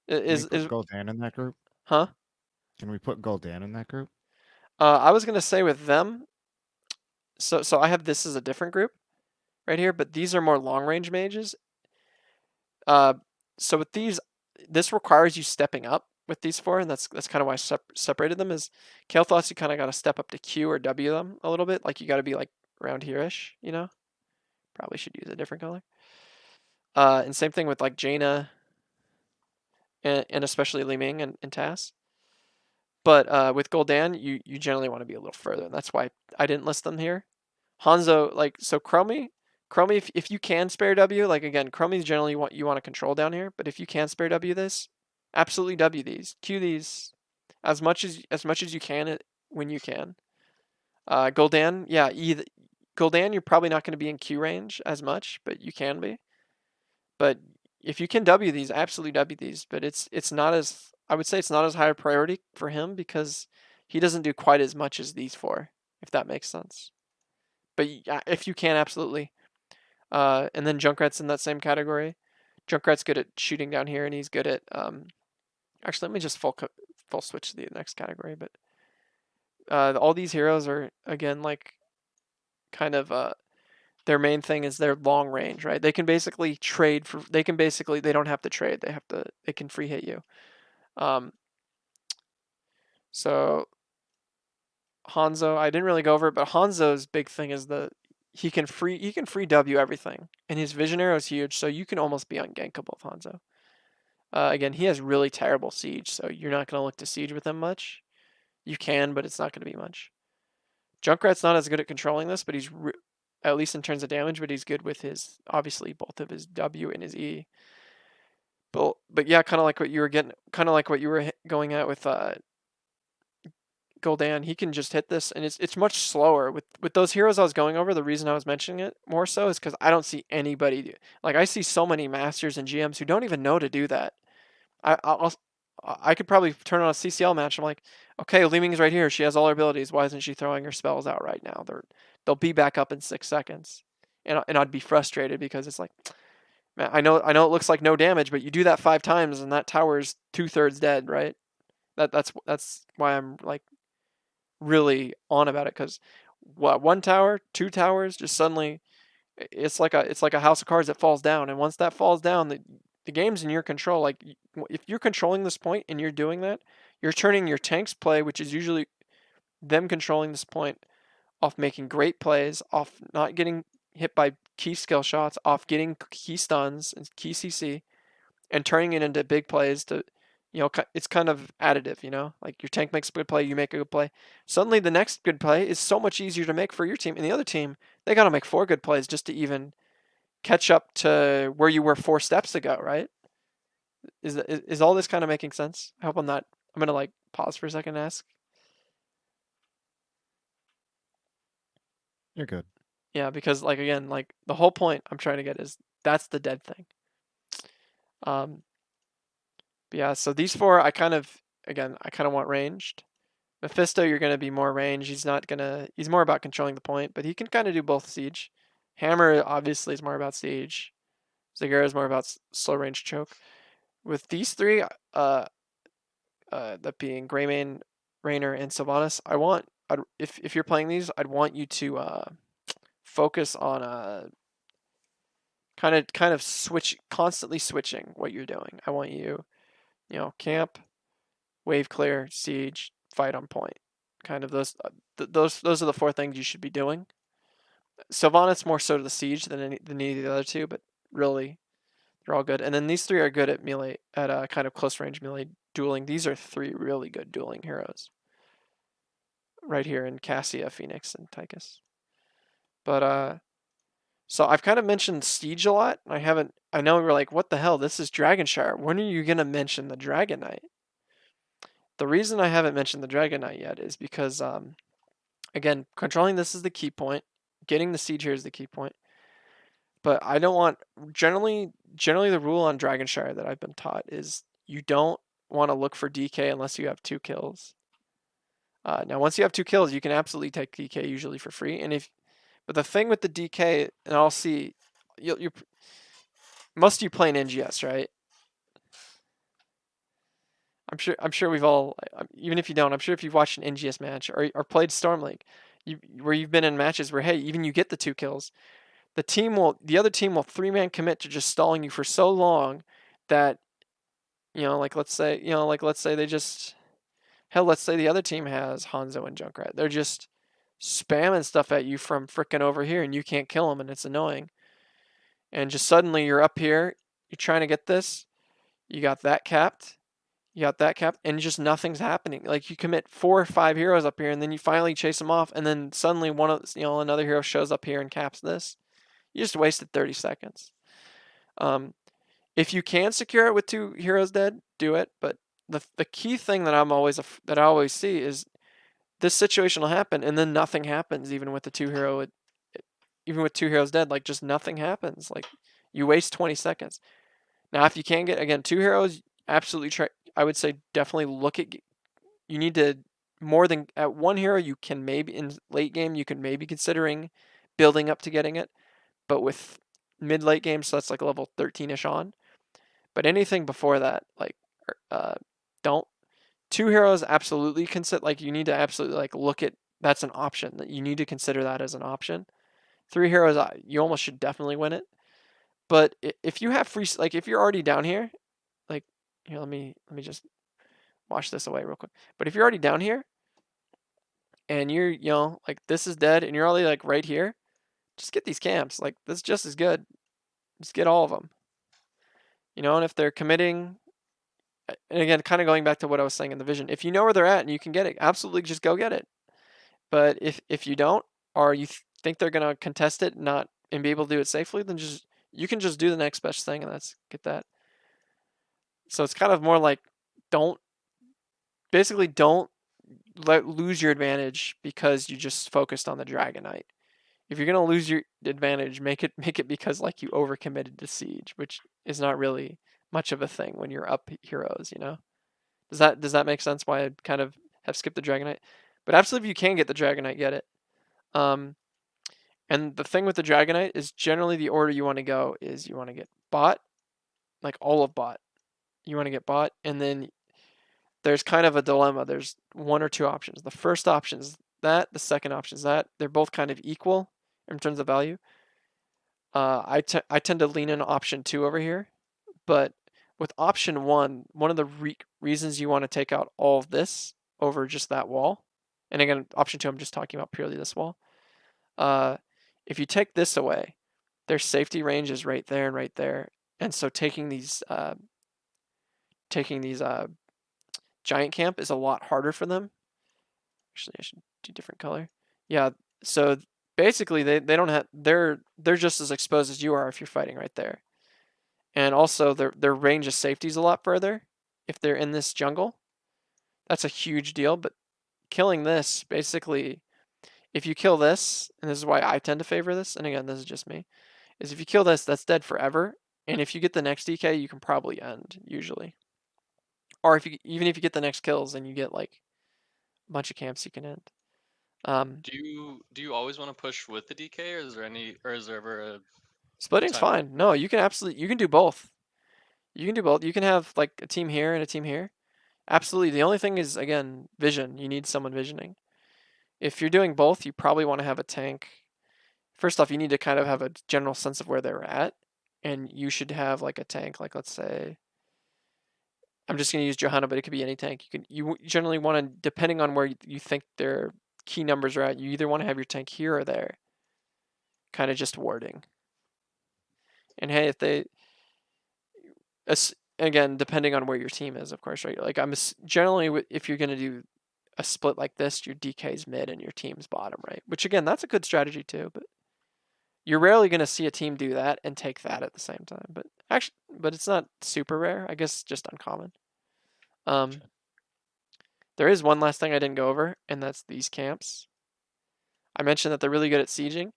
Can we put Gul'dan in that group? Huh? Can we put Gul'dan in that group? I was gonna say with them. So I have this as a different group right here, but these are more long range mages. So with these, this requires you stepping up with these 4, and that's kind of why I separated them. Is Kael'thas, you kind of got to step up to Q or W them a little bit. Like you got to be like around here-ish, Probably should use a different color. And same thing with like Jaina and especially Li Ming and Tass. But with Gul'dan, you generally want to be a little further, and that's why I didn't list them here. Hanzo, like, so Chromie, if you can spare W, like again, Chromie's generally you want to control down here, but if you can spare W this, absolutely W these, Q these, as much as you can when you can. Gul'dan, yeah, Gul'dan, you're probably not going to be in Q range as much, but you can be. But if you can W these, absolutely W these. But it's not as, I would say it's not as high a priority for him because he doesn't do quite as much as these four, if that makes sense. But if you can, absolutely. And then Junkrat's in that same category. Junkrat's good at shooting down here, and he's good at. Actually, let me just full switch to the next category. But all these heroes are again like kind of their main thing is their long range, right? They can basically trade for. They don't have to trade. They can free hit you. So Hanzo, I didn't really go over it, but Hanzo's big thing is he can free W everything, and his vision arrow is huge, so you can almost be ungankable with Hanzo. Again, he has really terrible siege, so you're not going to look to siege with him much. You can, but it's not going to be much. Junkrat's not as good at controlling this, but he's at least in terms of damage, but he's good with his obviously both of his W and his E. But yeah, kind of like what you were going at with Gul'dan. He can just hit this, and it's much slower with those heroes I was going over. The reason I was mentioning it more so is because I don't see anybody like I see so many masters and GMs who don't even know to do that. I could probably turn on a CCL match. I'm like, okay, Li Ming's right here. She has all her abilities. Why isn't she throwing her spells out right now? They'll be back up in 6 seconds, and I'd be frustrated because it's like, man, I know it looks like no damage, but you do that 5 times and that tower's 2/3 dead, right? That's why I'm like really on about it, because one tower, 2 towers, just suddenly it's like a house of cards that falls down, and once that falls down, the game's in your control. Like if you're controlling this point and you're doing that, you're turning your tank's play, which is usually them controlling this point, off making great plays, off not getting hit by key skill shots, off getting key stuns and key CC, and turning it into big plays to, it's kind of additive, like your tank makes a good play, you make a good play. Suddenly the next good play is so much easier to make for your team, and the other team, they got to make 4 good plays just to even catch up to where you were 4 steps ago, right? Is all this kind of making sense? I hope I'm not, I'm going to like pause for a second and ask. You're good. Yeah, because like again, like the whole point I'm trying to get is that's the dead thing. But yeah, so these 4 I kind of want ranged. Mephisto, you're going to be more range. He's more about controlling the point, but he can kind of do both siege. Hammer obviously is more about siege. Zagara is more about slow range choke. With these 3, that being Greymane, Raynor, and Sylvanas, if you're playing these, I'd want you to focus on kind of constantly switching what you're doing. I want you, camp, wave clear, siege, fight on point. Kind of those are the 4 things you should be doing. Sylvanas more so to the siege than any of the other 2, but really they're all good. And then these 3 are good at melee, at kind of close range melee dueling. These are 3 really good dueling heroes right here in Cassia, Phoenix, and Tychus. But so I've kind of mentioned siege a lot. I know we're like, what the hell? This is Dragon Shire. When are you gonna mention the Dragon Knight? The reason I haven't mentioned the Dragon Knight yet is because again, controlling this is the key point. Getting the siege here is the key point. But I don't want generally the rule on Dragon Shire that I've been taught is you don't want to look for DK unless you have 2 kills. Now, once you have 2 kills, you can absolutely take DK usually for free. But the thing with the DK, and I'll see, most of you play in NGS, right? I'm sure we've all, even if you don't, I'm sure if you've watched an NGS match or played Storm League, where you've been in matches where, hey, even you get the 2 kills, the other team will 3-man commit to just stalling you for so long that, let's say they just, hell, let's say the other team has Hanzo and Junkrat. They're just spamming stuff at you from frickin' over here, and you can't kill them, and it's annoying. And just suddenly you're up here, you're trying to get this, you got that capped, and just nothing's happening. Like you commit 4 or 5 heroes up here, and then you finally chase them off, and then suddenly another hero shows up here and caps this. You just wasted 30 seconds. If you can secure it with 2 heroes dead, do it, but the key thing that I always see is this situation will happen, and then nothing happens, even with the even with 2 heroes dead. Like, just nothing happens. Like, you waste 20 seconds. Now, if you can get, again, 2 heroes, absolutely try. I would say definitely look at. You need to more than at 1 hero. You can maybe in late game you can maybe considering building up to getting it, but with mid late game, so that's like level 13ish on. But anything before that, like, don't. 2 heroes, absolutely consider. Like, you need to absolutely like look at. That's an option that you need to consider that as an option. 3 heroes, you almost should definitely win it. But if you have free, like if you're already down here, like, here, let me just wash this away real quick. But if you're already down here, and you're, like, this is dead, and you're already like right here, just get these camps. Like, that's just as good. Just get all of them. And if they're committing, and again, kind of going back to what I was saying in the vision, if you know where they're at and you can get it, absolutely just go get it. But if you don't, or you think they're gonna contest it, and be able to do it safely, then you can just do the next best thing, and that's get that. So it's kind of more like don't lose your advantage because you just focused on the Dragon Knight. If you're gonna lose your advantage, make it because like you overcommitted to siege, which is not really much of a thing when you're up heroes. Does that make sense? Why I kind of have skipped the Dragon Knight, but absolutely, if you can get the Dragon Knight, get it. And the thing with the Dragon Knight is generally the order you want to go is you want to get bot, like all of bot. You want to get bot, and then there's kind of a dilemma. There's 1 or 2 options. The first option is that. The second option is that. They're both kind of equal in terms of value. I tend to lean in option 2 over here, but with option 1, one of the reasons you want to take out all of this over just that wall, and again, option 2, I'm just talking about purely this wall. If you take this away, their safety range is right there and right there, and so taking these giant camp is a lot harder for them. Actually, I should do different color. Yeah, so basically they don't have, they're just as exposed as you are if you're fighting right there. And also their range of safety is a lot further if they're in this jungle. That's a huge deal, but killing this, basically, if you kill this, and this is why I tend to favor this, and again, this is just me, is if you kill this, that's dead forever. And if you get the next DK, you can probably end, usually. Or even if you get the next kills, then you get like a bunch of camps you can end. Do you always want to push with the DK, or is there ever a Splitting's time? fine. No, you can do both. You can do both. You can have like a team here and a team here. Absolutely. The only thing is, again, vision. You need someone visioning. If you're doing both, you probably want to have a tank. First off, you need to kind of have a general sense of where they're at, and you should have like a tank. Like, let's say, I'm just gonna use Johanna, but it could be any tank. You generally want to, depending on where you think their key numbers are at, you either want to have your tank here or there, kind of just warding. And hey, if they, again, depending on where your team is, of course, right? Like, I'm generally, if you're gonna do a split like this, your DK's mid and your team's bottom, right? Which again, that's a good strategy too, but you're rarely gonna see a team do that and take that at the same time. But actually, it's not super rare. I guess just uncommon. There is one last thing I didn't go over, and that's these camps. I mentioned that they're really good at sieging,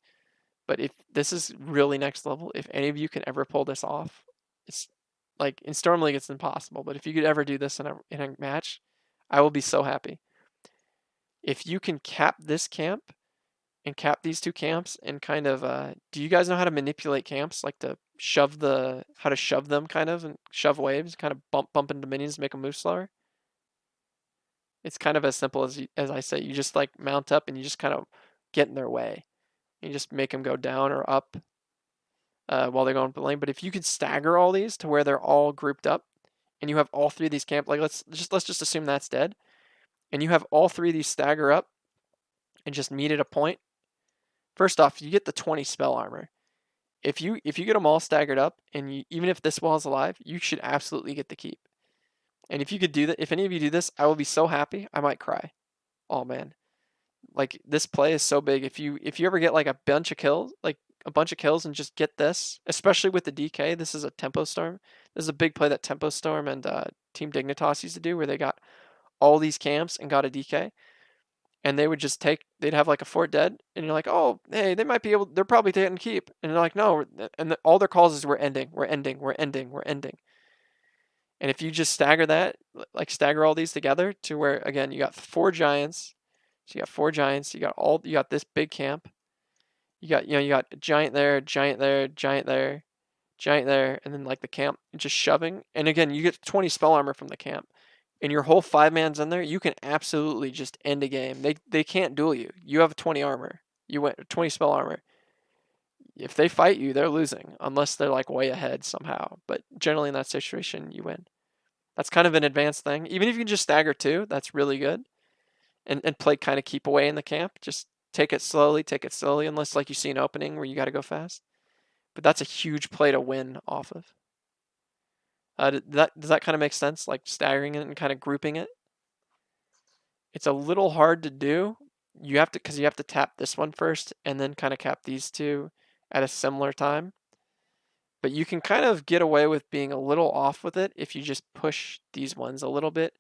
but if this is really next level, if any of you can ever pull this off, it's like in Storm League it's impossible, but if you could ever do this in a match, I will be so happy. If you can cap this camp and cap these 2 camps and kind of do you guys know how to manipulate camps, like to shove them kind of, and shove waves, kind of bump into minions, make them move slower? It's kind of as simple as I say. You just like mount up and you just kind of get in their way. You just make them go down or up while they're going up the lane. But if you could stagger all these to where they're all grouped up, and you have all 3 of these camp, like let's just assume that's dead, and you have all 3 of these stagger up and just meet at a point. First off, you get the 20 spell armor. If you get them all staggered up, and even if this wall is alive, you should absolutely get the keep. And if you could do that, if any of you do this, I will be so happy. I might cry. Oh man, like this play is so big. If you ever get like a bunch of kills, and just get this, especially with the DK, this is a tempo storm. This is a big play that Tempo Storm and Team Dignitas used to do, where they got all these camps and got a DK, and they would just they'd have like a fort dead, and you're like, oh, hey, they might be able, they're probably taking keep, and they're like, no, and all their calls is we're ending, we're ending, we're ending, we're ending. And if you just stagger that, like stagger all these together to where, again, you got 4 giants, so you got 4 giants, you got this big camp, you got a giant there, giant there, giant there, giant there, and then like the camp just shoving. And again, you get 20 spell armor from the camp, and your whole 5-man's in there. You can absolutely just end a game. They can't duel you. You have 20 armor. You went 20 spell armor. If they fight you, they're losing unless they're like way ahead somehow. But generally in that situation, you win. That's kind of an advanced thing. Even if you can just stagger 2, that's really good. And play kind of keep away in the camp. Just take it slowly, unless like you see an opening where you got to go fast. But that's a huge play to win off of. Does that kind of make sense? Like staggering it and kind of grouping it. It's a little hard to do. Because you have to tap this one first and then kind of cap these 2 at a similar time. But you can kind of get away with being a little off with it if you just push these ones a little bit,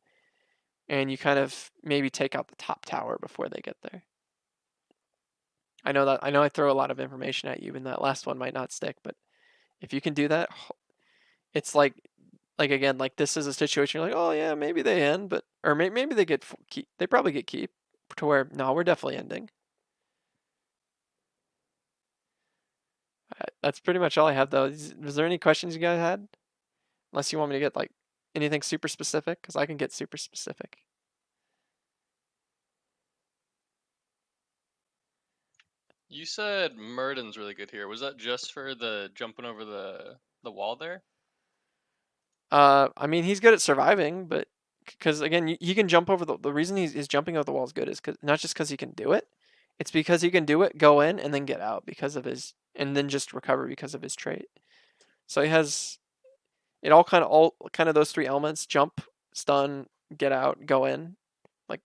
and you kind of maybe take out the top tower before they get there. I know I throw a lot of information at you, and that last one might not stick, but if you can do that, it's like again, like this is a situation you're like, oh yeah, maybe they end, but or maybe they get keep. They probably get keep to where no, we're definitely ending. That's pretty much all I have though. Was there any questions you guys had? Unless you want me to get like anything super specific, because I can get super specific. You said Murden's really good here. Was that just for the jumping over the wall there? I mean, he's good at surviving, but because again, he can jump over the reason he's jumping over the wall is good is not just because he can do it, it's because he can do it, go in, and then get out because of his, and then just recover because of his trait. So he has it all kind of those 3 elements: jump, stun, get out, go in. Like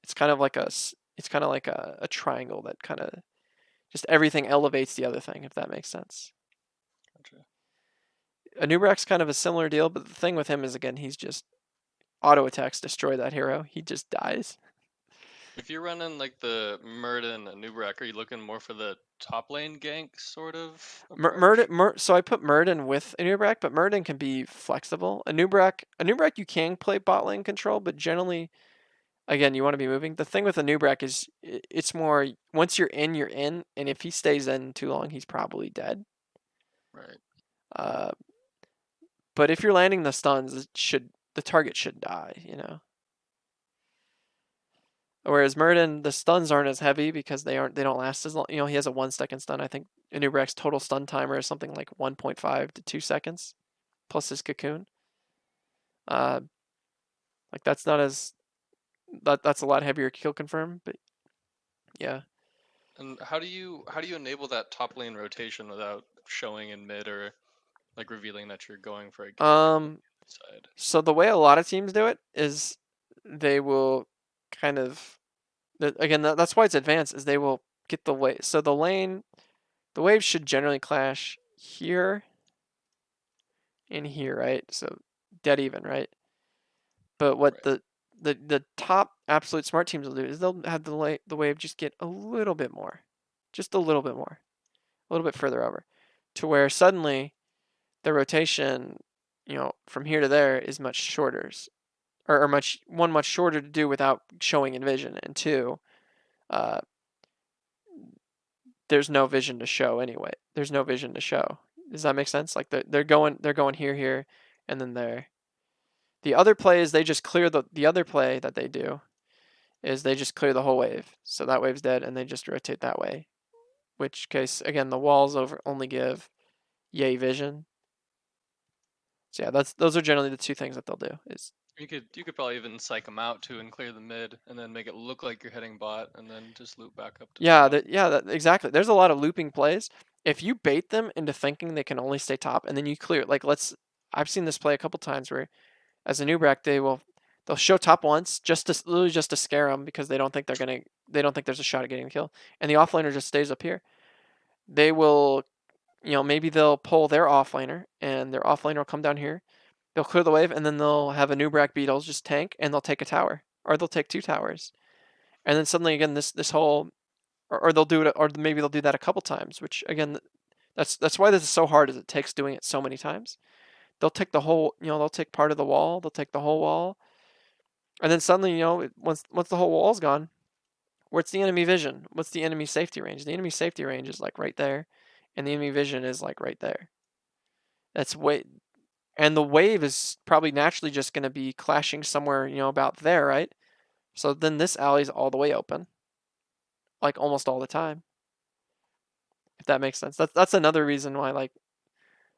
it's kind of like a triangle that kind of just everything elevates the other thing, if that makes sense. Gotcha. Anubrak's kind of a similar deal, but the thing with him is, again, he's just auto attacks destroy that hero. He just dies. If you're running like the Murden and Nubrak, are you looking more for the top lane gank sort of approach? So I put Murden with Anubrak, but Murden can be flexible. Anubrak you can play bot lane control, but generally, again, you want to be moving. The thing with Anubrak is it's more once you're in, and if he stays in too long, he's probably dead. Right. But if you're landing the stuns, the target should die, you know. Whereas Murden, the stuns aren't as heavy because they don't last as long. You know, he has a 1-second stun. I think Anubrak's total stun timer is something like 1.5 to 2 seconds, plus his cocoon. Like that's not as that's a lot heavier kill confirm, but yeah. And how do you enable that top lane rotation without showing in mid or like revealing that you're going for a gank side? So the way a lot of teams do it is they will kind of again that's why it's advanced is they will get the wave. So the waves should generally clash here and here, right? So dead even, right? But what Right. the top absolute smart teams will do is they'll have the wave just get a little bit more, just a little bit more, a little bit further over, to where suddenly the rotation, you know, from here to there is much shorter, or much shorter to do without showing in vision, and 2, there's no vision to show anyway. There's no vision to show. Does that make sense? Like they're going here, and then there. The other play is they just clear the other play that they do is they just clear the whole wave. So that wave's dead, and they just rotate that way. Which case, again, the walls only give yay vision. So yeah, those are generally the 2 things that they'll do. Is You could probably even psych them out too and clear the mid and then make it look like you're hitting bot and then just loop back up to yeah, top. exactly. There's a lot of looping plays. If you bait them into thinking they can only stay top, and then you clear, like I've seen this play a couple times where, as a Nubrak, they'll show top once literally just to scare them because they don't think there's a shot at getting a kill, and the offlaner just stays up here. They will maybe they'll pull their offlaner, and their offlaner will come down here. They'll clear the wave, and then they'll have a Nubrak Beetles just tank, and they'll take a tower, or they'll take 2 towers, and then suddenly again this whole, or they'll do it, or maybe they'll do that a couple times, which again, that's why this is so hard, is it takes doing it so many times. They'll take the whole, they'll take part of the wall, they'll take the whole wall, and then suddenly, once the whole wall's gone, what's the enemy vision? What's the enemy safety range? The enemy safety range is like right there, and the enemy vision is like right there. That's way, and the wave is probably naturally just going to be clashing somewhere, about there, right? So then this alley's all the way open, like almost all the time. If that makes sense. That's another reason why, like,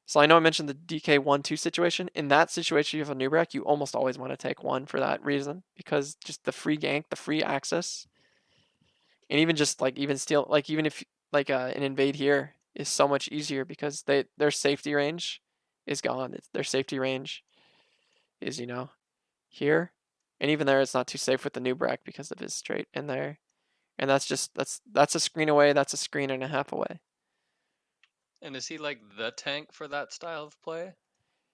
so I know I mentioned the DK 1-2 situation. In that situation, you have a Nubrak, you almost always want to take 1 for that reason, because just the free gank, the free access, and even just like even steal, like even if like an invade here is so much easier because their safety range is gone. Their safety range is, here, and even there it's not too safe with the Nubrak because of his straight in there, and that's a screen away. That's a screen and a half away. And is he like the tank for that style of play?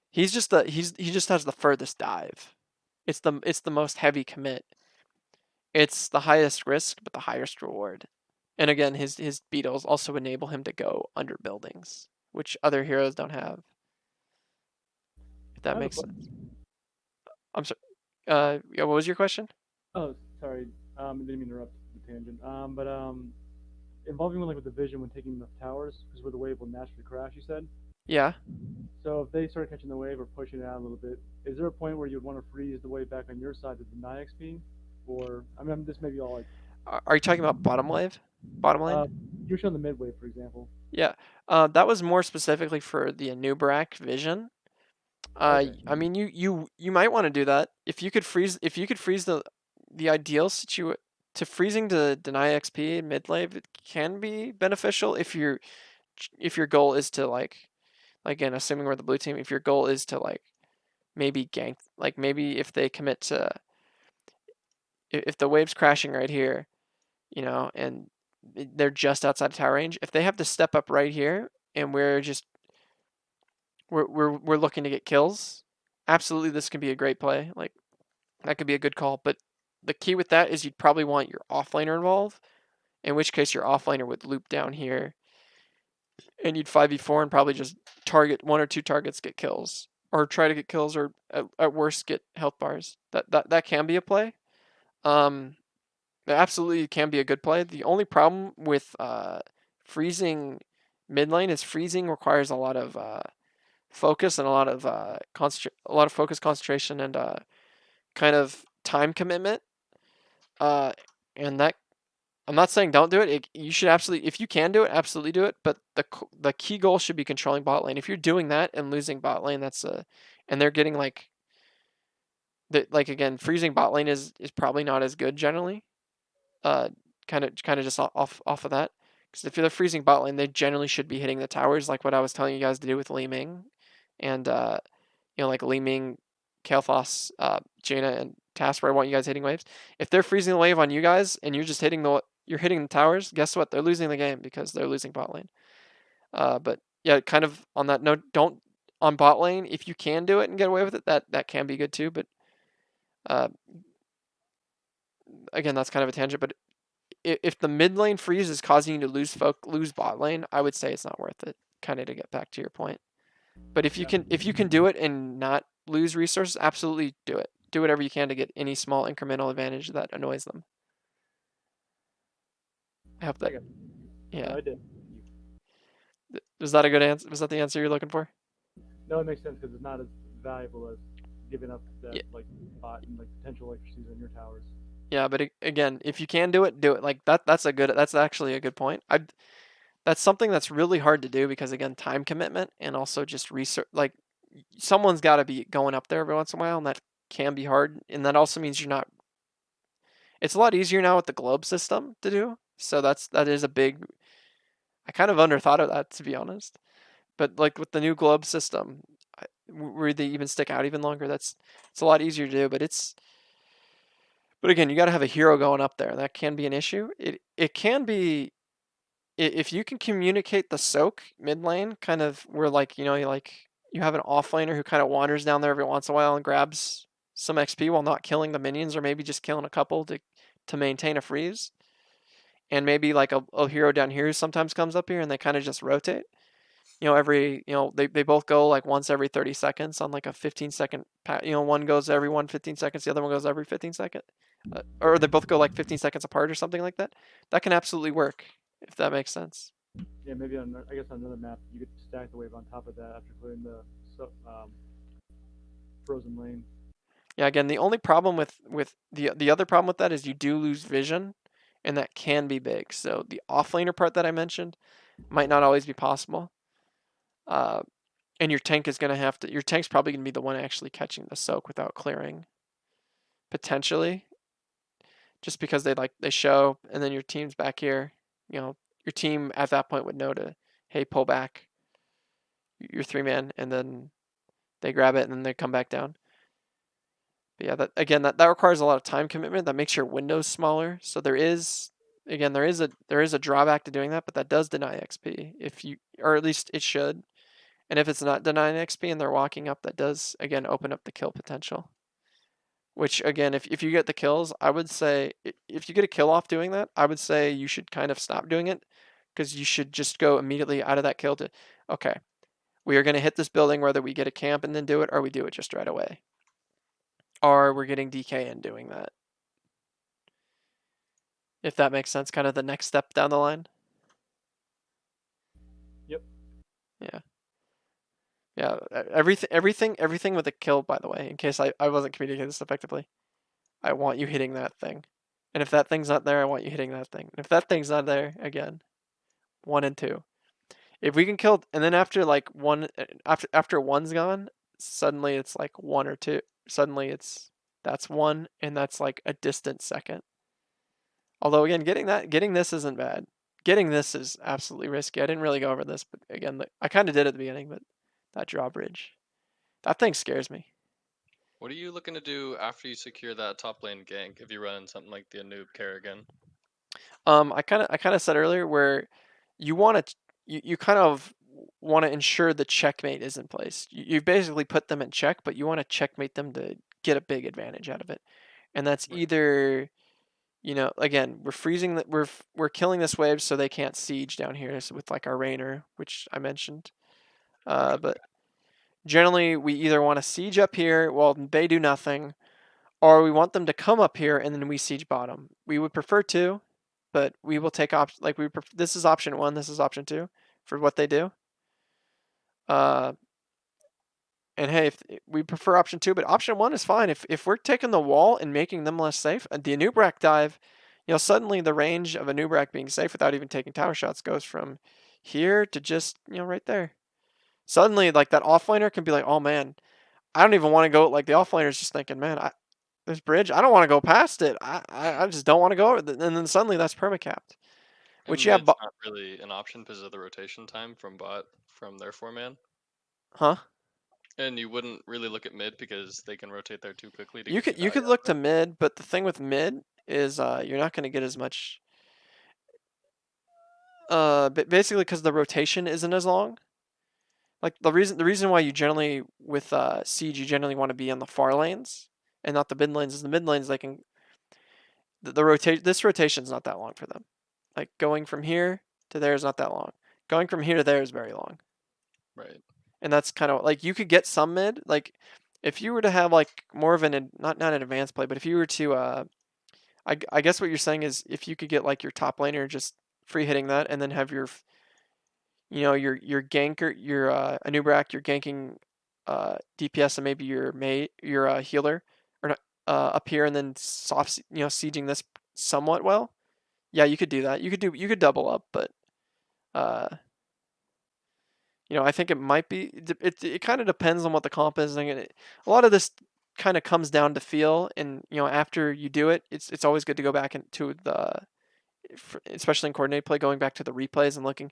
He just has the furthest dive. It's the most heavy commit. It's the highest risk but the highest reward. And again, his beetles also enable him to go under buildings, which other heroes don't have. If that makes sense. I'm sorry. Yeah, what was your question? Oh, sorry. Didn't mean to interrupt the tangent. Involving with the vision when taking the towers, because where the wave will naturally crash, you said. Yeah. So if they start catching the wave or pushing it out a little bit, is there a point where you'd want to freeze the wave back on your side to deny XP? Or this may be all like. Are you talking about bottom wave? Bottom lane? You were showing the mid wave, for example. Yeah. That was more specifically for the Anubrak vision. Okay. I mean, you might want to do that if you could freeze the ideal to freezing to deny XP mid lane. It can be beneficial if your goal is to like, again, assuming we're the blue team, if your goal is to like maybe gank, like maybe if they commit to, if the wave's crashing right here, and they're just outside of tower range, if they have to step up right here and we're looking to get kills, absolutely this can be a great play. Like, that could be a good call. But the key with that is you'd probably want your offlaner involved, in which case your offlaner would loop down here, and you'd 5v4 and probably just target 1 or 2 targets, get kills, or try to get kills, or at worst get health bars. That can be a play. That absolutely can be a good play. The only problem with freezing mid lane is freezing requires a lot of focus and a lot of focus, concentration, and kind of time commitment. And that, I'm not saying don't do it. You should absolutely, if you can do it, absolutely do it. But the key goal should be controlling bot lane. If you're doing that and losing bot lane, and they're getting like again, freezing bot lane is probably not as good generally. Kind of just off of that, because if you're freezing bot lane, they generally should be hitting the towers, like what I was telling you guys to do with Li Ming, and like Li Ming, Kael'thas, Jaina, and Task, I want you guys hitting waves. If they're freezing the wave on you guys and you're just hitting the towers, guess what? They're losing the game because they're losing bot lane. But yeah, kind of on that note, don't on bot lane, if you can do it and get away with it, that can be good too. But again, that's kind of a tangent. But if the mid lane freeze is causing you to lose bot lane, I would say it's not worth it. Kind of to get back to your point. But if you can do it and not lose resources, absolutely do it. Do whatever you can to get any small incremental advantage that annoys them. I hope that. Yeah. No, I did. Was that a good answer? Was that the answer you're looking for? No, it makes sense because it's not as valuable as giving up that bot and potential freezes on your towers. Yeah, but again, if you can do it, do it. Like that's actually a good point. That's something that's really hard to do because, again, time commitment and also just research. Like, someone's got to be going up there every once in a while, and that can be hard. And that also means you're not. It's a lot easier now with the globe system to do. So that is a big. I kind of underthought of that, to be honest. But like with the new globe system, where they even stick out even longer, it's a lot easier to do. But again, you got to have a hero going up there, and that can be an issue. It can be. if you can communicate the soak mid lane, kind of where like you have an offlaner who kind of wanders down there every once in a while and grabs some XP while not killing the minions, or maybe just killing a couple to maintain a freeze. And maybe like a hero down here sometimes comes up here and they kind of just rotate. They both go like once every 30 seconds on like a 15-second. One goes every 15 seconds, the other one goes every 15 seconds. Or they both go like 15 seconds apart or something like that. That can absolutely work, if that makes sense. Yeah, maybe on another map you could stack the wave on top of that after clearing the frozen lane. Yeah, again, the only problem with the other problem with that is you do lose vision, and that can be big. So the offlaner part that I mentioned might not always be possible. And your tank is gonna your tank's probably gonna be the one actually catching the soak without clearing. Potentially. Just because they show, and then your team's back here. Your team at that point would know to, hey, pull back your 3-man, and then they grab it and then they come back down. But yeah, that requires a lot of time commitment. That makes your windows smaller. So there is a drawback to doing that, but that does deny XP or at least it should. And if it's not denying XP and they're walking up, that does again open up the kill potential. Which again, if you get the kills, I would say if you get a kill off doing that, I would say you should kind of stop doing it, because you should just go immediately out of that kill to, okay, we are going to hit this building whether we get a camp and then do it, or we do it just right away. Or we're getting DK in doing that. If that makes sense, kind of the next step down the line. Yep. Yeah. Yeah, everything with a kill, by the way, in case I wasn't communicating this effectively. I want you hitting that thing. And if that thing's not there, I want you hitting that thing. And if that thing's not there, again, 1 and 2. If we can kill, and then after like after 1's gone, suddenly it's like 1 or 2. Suddenly that's 1, and that's like a distant second. Although again, getting this isn't bad. Getting this is absolutely risky. I didn't really go over this, but again, I kind of did at the beginning, but that drawbridge, that thing scares me. What are you looking to do after you secure that top lane gank if you run something like the Anub Kerrigan? I kind of said earlier where you kind of want to ensure the checkmate is in place. You basically put them in check, but you want to checkmate them to get a big advantage out of it. And that's either, again, we're freezing we're killing this wave so they can't siege down here with like our Rainer, which I mentioned. But generally we either want to siege up here while they do nothing, or we want them to come up here and then we siege bottom. We would prefer to, but we will take this is option 1, this is option 2 for what they do. And hey, if we prefer option 2, but option 1 is fine. If we're taking the wall and making them less safe, the Anubrak dive, suddenly the range of Anubrak being safe without even taking tower shots goes from here to just, right there. Suddenly, like that offlaner can be like, oh man, I don't even want to go. Like the offlaner is just thinking, man, this bridge, I don't want to go past it. I just don't want to go over it. And then suddenly that's permacapped. Which it's not really an option because of the rotation time from their 4-man. Huh? And you wouldn't really look at mid because they can rotate there too quickly. You could look to mid, but the thing with mid is you're not going to get as much. Basically because the rotation isn't as long. Like the reason why you generally with siege you generally want to be on the far lanes and not the mid lanes is the mid lanes they can this rotation's not that long for them. Like going from here to there is not that long. Going from here to there is very long. Right. And that's kind of like you could get some mid. Like if you were to have like more of an not an advanced play, but if you were to I guess what you're saying is if you could get like your top laner just free hitting that and then have your ganker, your Anubrak, your ganking DPS and maybe your healer or not, up here and then soft sieging this somewhat well. Yeah, you could do that. You could double up, but I think it might be it kind of depends on what the comp is. A lot of this kind of comes down to feel, and after you do it, it's always good to go back into especially in coordinated play, going back to the replays and looking,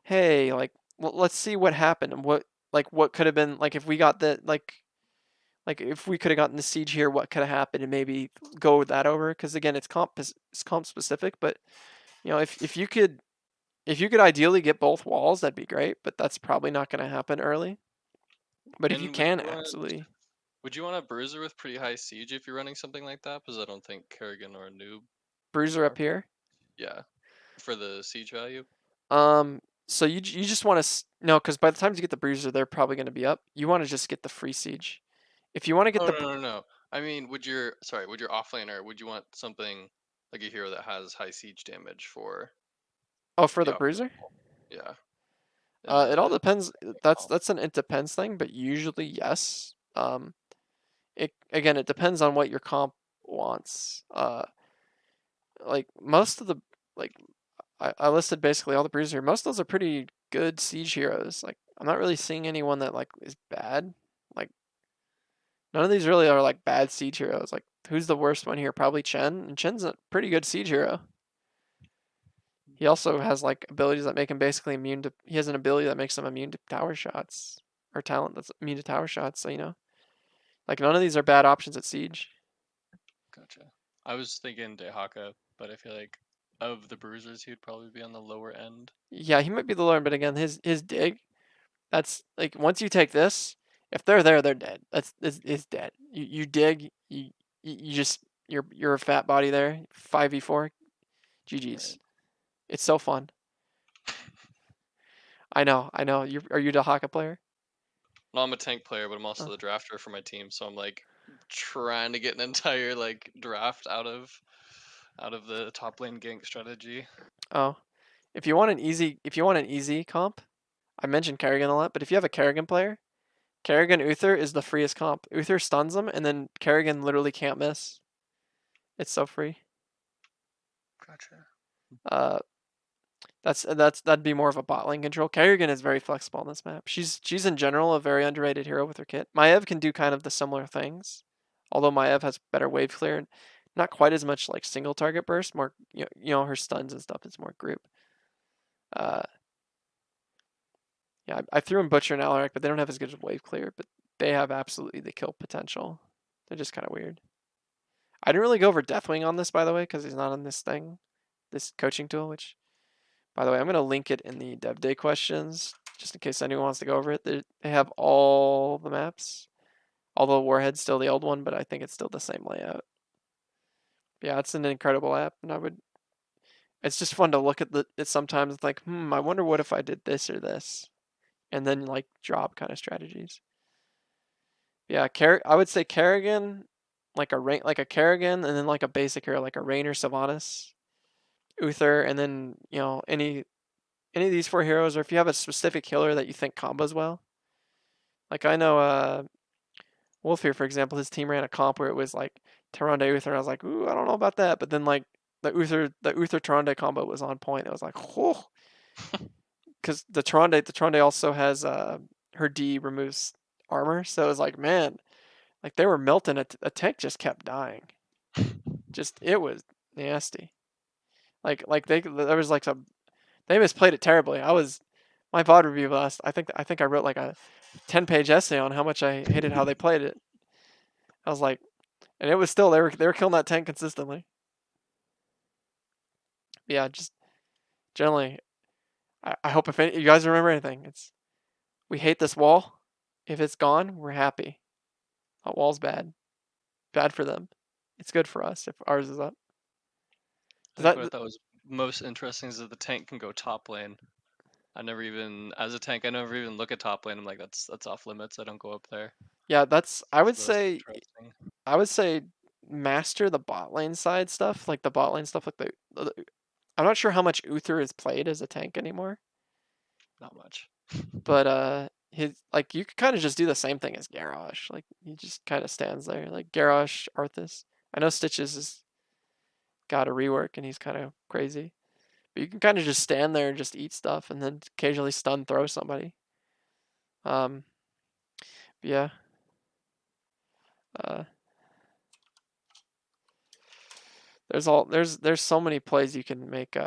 hey, like let's see what happened and what could have been, like if we got the like if we could have gotten the siege here, what could have happened, and maybe go with that over, because again it's comp specific, but if you could if you could ideally get both walls, that'd be great, but that's probably not going to happen early. But if you can, absolutely. Would you want a bruiser with pretty high siege if you're running something like that? Because I don't think Kerrigan or a noob. Bruiser up here. Yeah, for the siege value. So you just want to no, because by the time you get the bruiser, they're probably going to be up. You want to just get the free siege. If you want to get no. I mean, would your offlaner, would you want something like a hero that has high siege damage for? Oh, for the bruiser? Yeah. It all depends. That's an it depends thing, but usually yes. It depends on what your comp wants. Like most of the like I listed basically all the bruisers here. Most of those are pretty good siege heroes. Like I'm not really seeing anyone that like is bad. Like none of these really are like bad siege heroes. Like who's the worst one here? Probably Chen, and Chen's a pretty good siege hero. He also has like abilities that make him basically immune to. He has an ability that makes him immune to tower shots, or talent that's immune to tower shots. So like none of these are bad options at siege. Gotcha. I was thinking Dehaka, but I feel like of the bruisers, he'd probably be on the lower end. Yeah, he might be the lower, but again, his dig. That's like once you take this, if they're there, they're dead. It's dead. You dig. You just you're a fat body there. 5v4. GG's. Right. It's so fun. I know. Are you a Haka player? No, I'm a tank player, but I'm also the drafter for my team. So I'm like trying to get an entire like draft out of the top lane gank strategy. Oh, if you want an easy comp, I mentioned Kerrigan a lot, but if you have a Kerrigan player, Kerrigan Uther is the freest comp. Uther stuns him, and then Kerrigan literally can't miss. It's so free. Gotcha. That'd be more of a bot lane control. Kerrigan is very flexible on this map. She's in general a very underrated hero with her kit. Maiev can do kind of the similar things, although Maiev has better wave clear and not quite as much like single target burst. More her stuns and stuff is more group. Yeah, I threw in Butcher and Alarak, but they don't have as good as wave clear, but they have absolutely the kill potential. They're just kind of weird. I didn't really go over Deathwing on this, by the way, because he's not on this thing, this coaching tool, which, by the way, I'm going to link it in the Dev Day questions, just in case anyone wants to go over it. They have all the maps, although Warhead's still the old one, but I think it's still the same layout. Yeah, it's an incredible app, and it's just fun to look at it sometimes. It's like, I wonder what if I did this or this. And then like drop kind of strategies. Yeah, I would say Kerrigan, like a Kerrigan, and then like a basic hero like a Rain or Sylvanas, Uther, and then any of these four heroes, or if you have a specific healer that you think combos well. Like I know Wolf here, for example, his team ran a comp where it was like Tyrande Uther, and I was like, ooh, I don't know about that. But then like the Uther Tyrande combo was on point. I was like, oh, because the Tyrande also has her D removes armor, so it was like, man, like they were melting. A tank just kept dying. It was nasty. Like there was like they misplayed it terribly. My VOD review last. I think I wrote like a 10-page essay on how much I hated how they played it. I was like, and it was still they were killing that tank consistently. But yeah, just generally, I hope if you guys remember anything, we hate this wall. If it's gone, we're happy. That wall's bad. Bad for them. It's good for us if ours is up. What I thought was most interesting is that the tank can go top lane. I never even look at top lane. I'm like, that's off limits. I don't go up there. Yeah, I would say master the bot lane side stuff, like the bot lane stuff, like I'm not sure how much Uther is played as a tank anymore. Not much. But you could kind of just do the same thing as Garrosh. Like he just kind of stands there, like Garrosh, Arthas. I know Stitches has got a rework and he's kind of crazy, but you can kind of just stand there and just eat stuff and then occasionally stun throw somebody. Yeah. There's so many plays you can make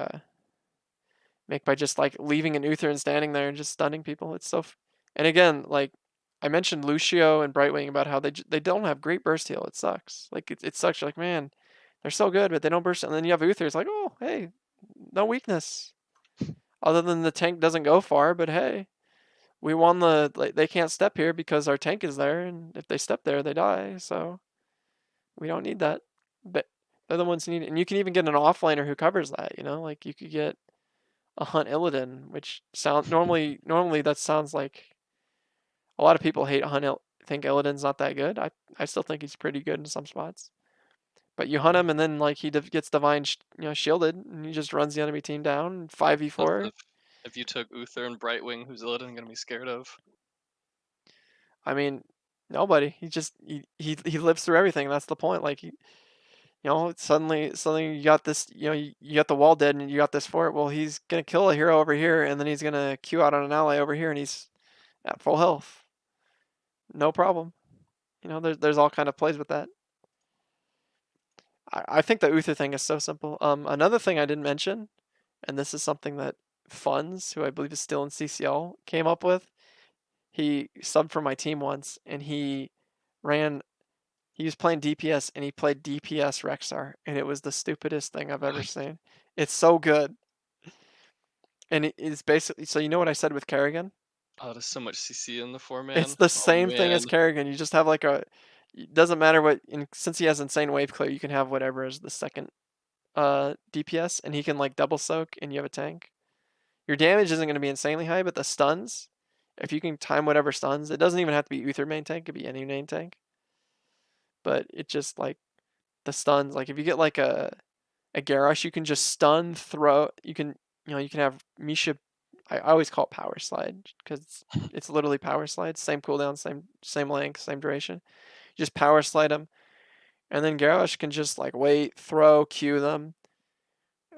by just like leaving an Uther and standing there and just stunning people. It's so and again, like I mentioned Lucio and Brightwing about how they don't have great burst heal. It sucks. Like it sucks. You're like, man, they're so good, but they don't burst. And then you have Uther. It's like, oh, hey, no weakness. other than the tank doesn't go far. But hey, we won the. Like, they can't step here because our tank is there, and if they step there, they die. So we don't need that. But they're the ones who need it. And you can even get an offlaner who covers that. You know, like you could get a Hunt Illidan, which normally that sounds like a lot of people hate Hunt. Think Illidan's not that good. I still think he's pretty good in some spots. But you hunt him, and then like he gets divine, shielded, and he just runs the enemy team down 5v4. If you took Uther and Brightwing, who's Illidan gonna be scared of? I mean, nobody. He lives through everything. That's the point. Like suddenly you got this. You got the wall dead, and you got this fort. Well, he's gonna kill a hero over here, and then he's gonna Q out on an ally over here, and he's at full health. No problem. There's all kind of plays with that. I think the Uther thing is so simple. Another thing I didn't mention, and this is something that Funds, who I believe is still in CCL, came up with. He subbed for my team once, and he was playing DPS, and he played DPS Rexar, and it was the stupidest thing I've ever seen. It's so good. And it is basically, so you know what I said with Kerrigan? Oh, there's so much CC in the 4-man. It's the same thing as Kerrigan. You just have like it doesn't matter what, since he has insane wave clear, you can have whatever as the second DPS, and he can like double soak, and you have a tank. Your damage isn't going to be insanely high, but the stuns, if you can time whatever stuns, it doesn't even have to be Uther main tank, it could be any main tank. But it just like the stuns, like if you get like a Garrosh, you can just stun, throw, you can have Misha. I always call it power slide because it's literally power slide, same cooldown, same length, same duration. You just power slide them, and then Garrosh can just like wait, throw, Q them,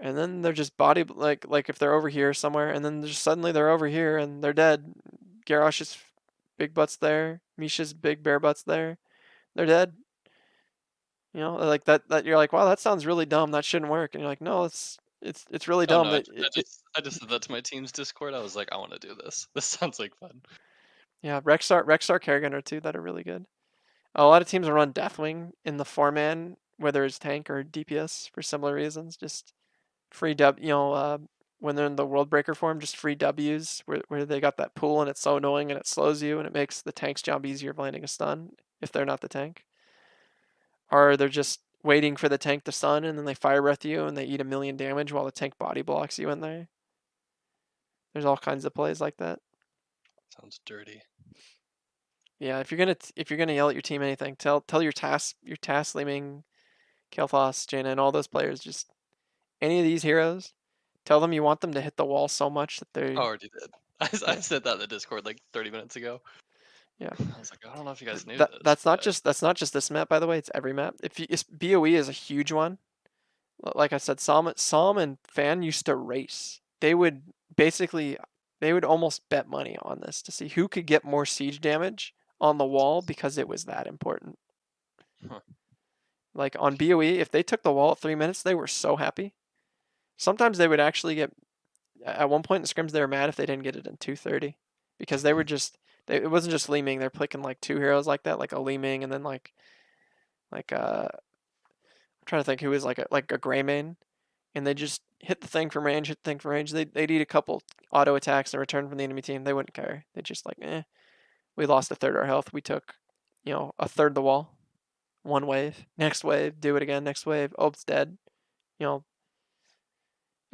and then they're just body like if they're over here somewhere, and then just suddenly they're over here and they're dead. Garrosh's big butt's there, Misha's big bear butt's there, they're dead. Like that you're like, wow, that sounds really dumb. That shouldn't work. And you're like, no, it's really dumb. No, I just said that to my team's Discord. I was like, I want to do this. This sounds like fun. Yeah, Rexar, Kerrigan are two that are really good. A lot of teams will run Deathwing in the 4-man, whether it's tank or DPS for similar reasons. Just free when they're in the World Breaker form, just free Ws where they got that pool and it's so annoying and it slows you and it makes the tank's job easier of landing a stun if they're not the tank. Or they're just waiting for the tank to stun and then they fire breath you and they eat 1,000,000 damage while the tank body blocks you in there. There's all kinds of plays like that. Sounds dirty. Yeah, if you're gonna yell at your team anything, tell your Leeming, Kael'thas, Jaina, and all those players, just any of these heroes, tell them you want them to hit the wall so much that they. I already did. I said that in the Discord like 30 minutes ago. Yeah. I was like, I don't know if you guys knew this. That's not just this map, by the way. It's every map. BOE is a huge one. Like I said, Psalm and Fan used to race. They would almost bet money on this to see who could get more siege damage on the wall because it was that important. Huh. Like on BOE, if they took the wall at 3 minutes, they were so happy. Sometimes they would actually get, at one point in the scrims, they were mad if they didn't get it in 2:30 because they were just, it wasn't just Leeming. They're picking like two heroes like that, like a Leeming and then I'm trying to think who was like a Greymane, and they just hit the thing from range, They'd eat a couple auto attacks in return from the enemy team. They wouldn't care. They just like, we lost a third of our health. We took, a third of the wall. One wave. Next wave, do it again. Next wave. Oh, it's dead.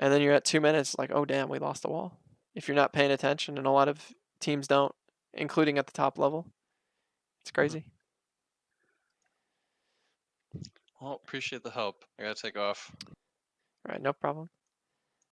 And then you're at 2 minutes, like, oh damn, we lost the wall. If you're not paying attention, and a lot of teams don't, including at the top level. It's crazy. Well, appreciate the help. I gotta take off. All right, no problem.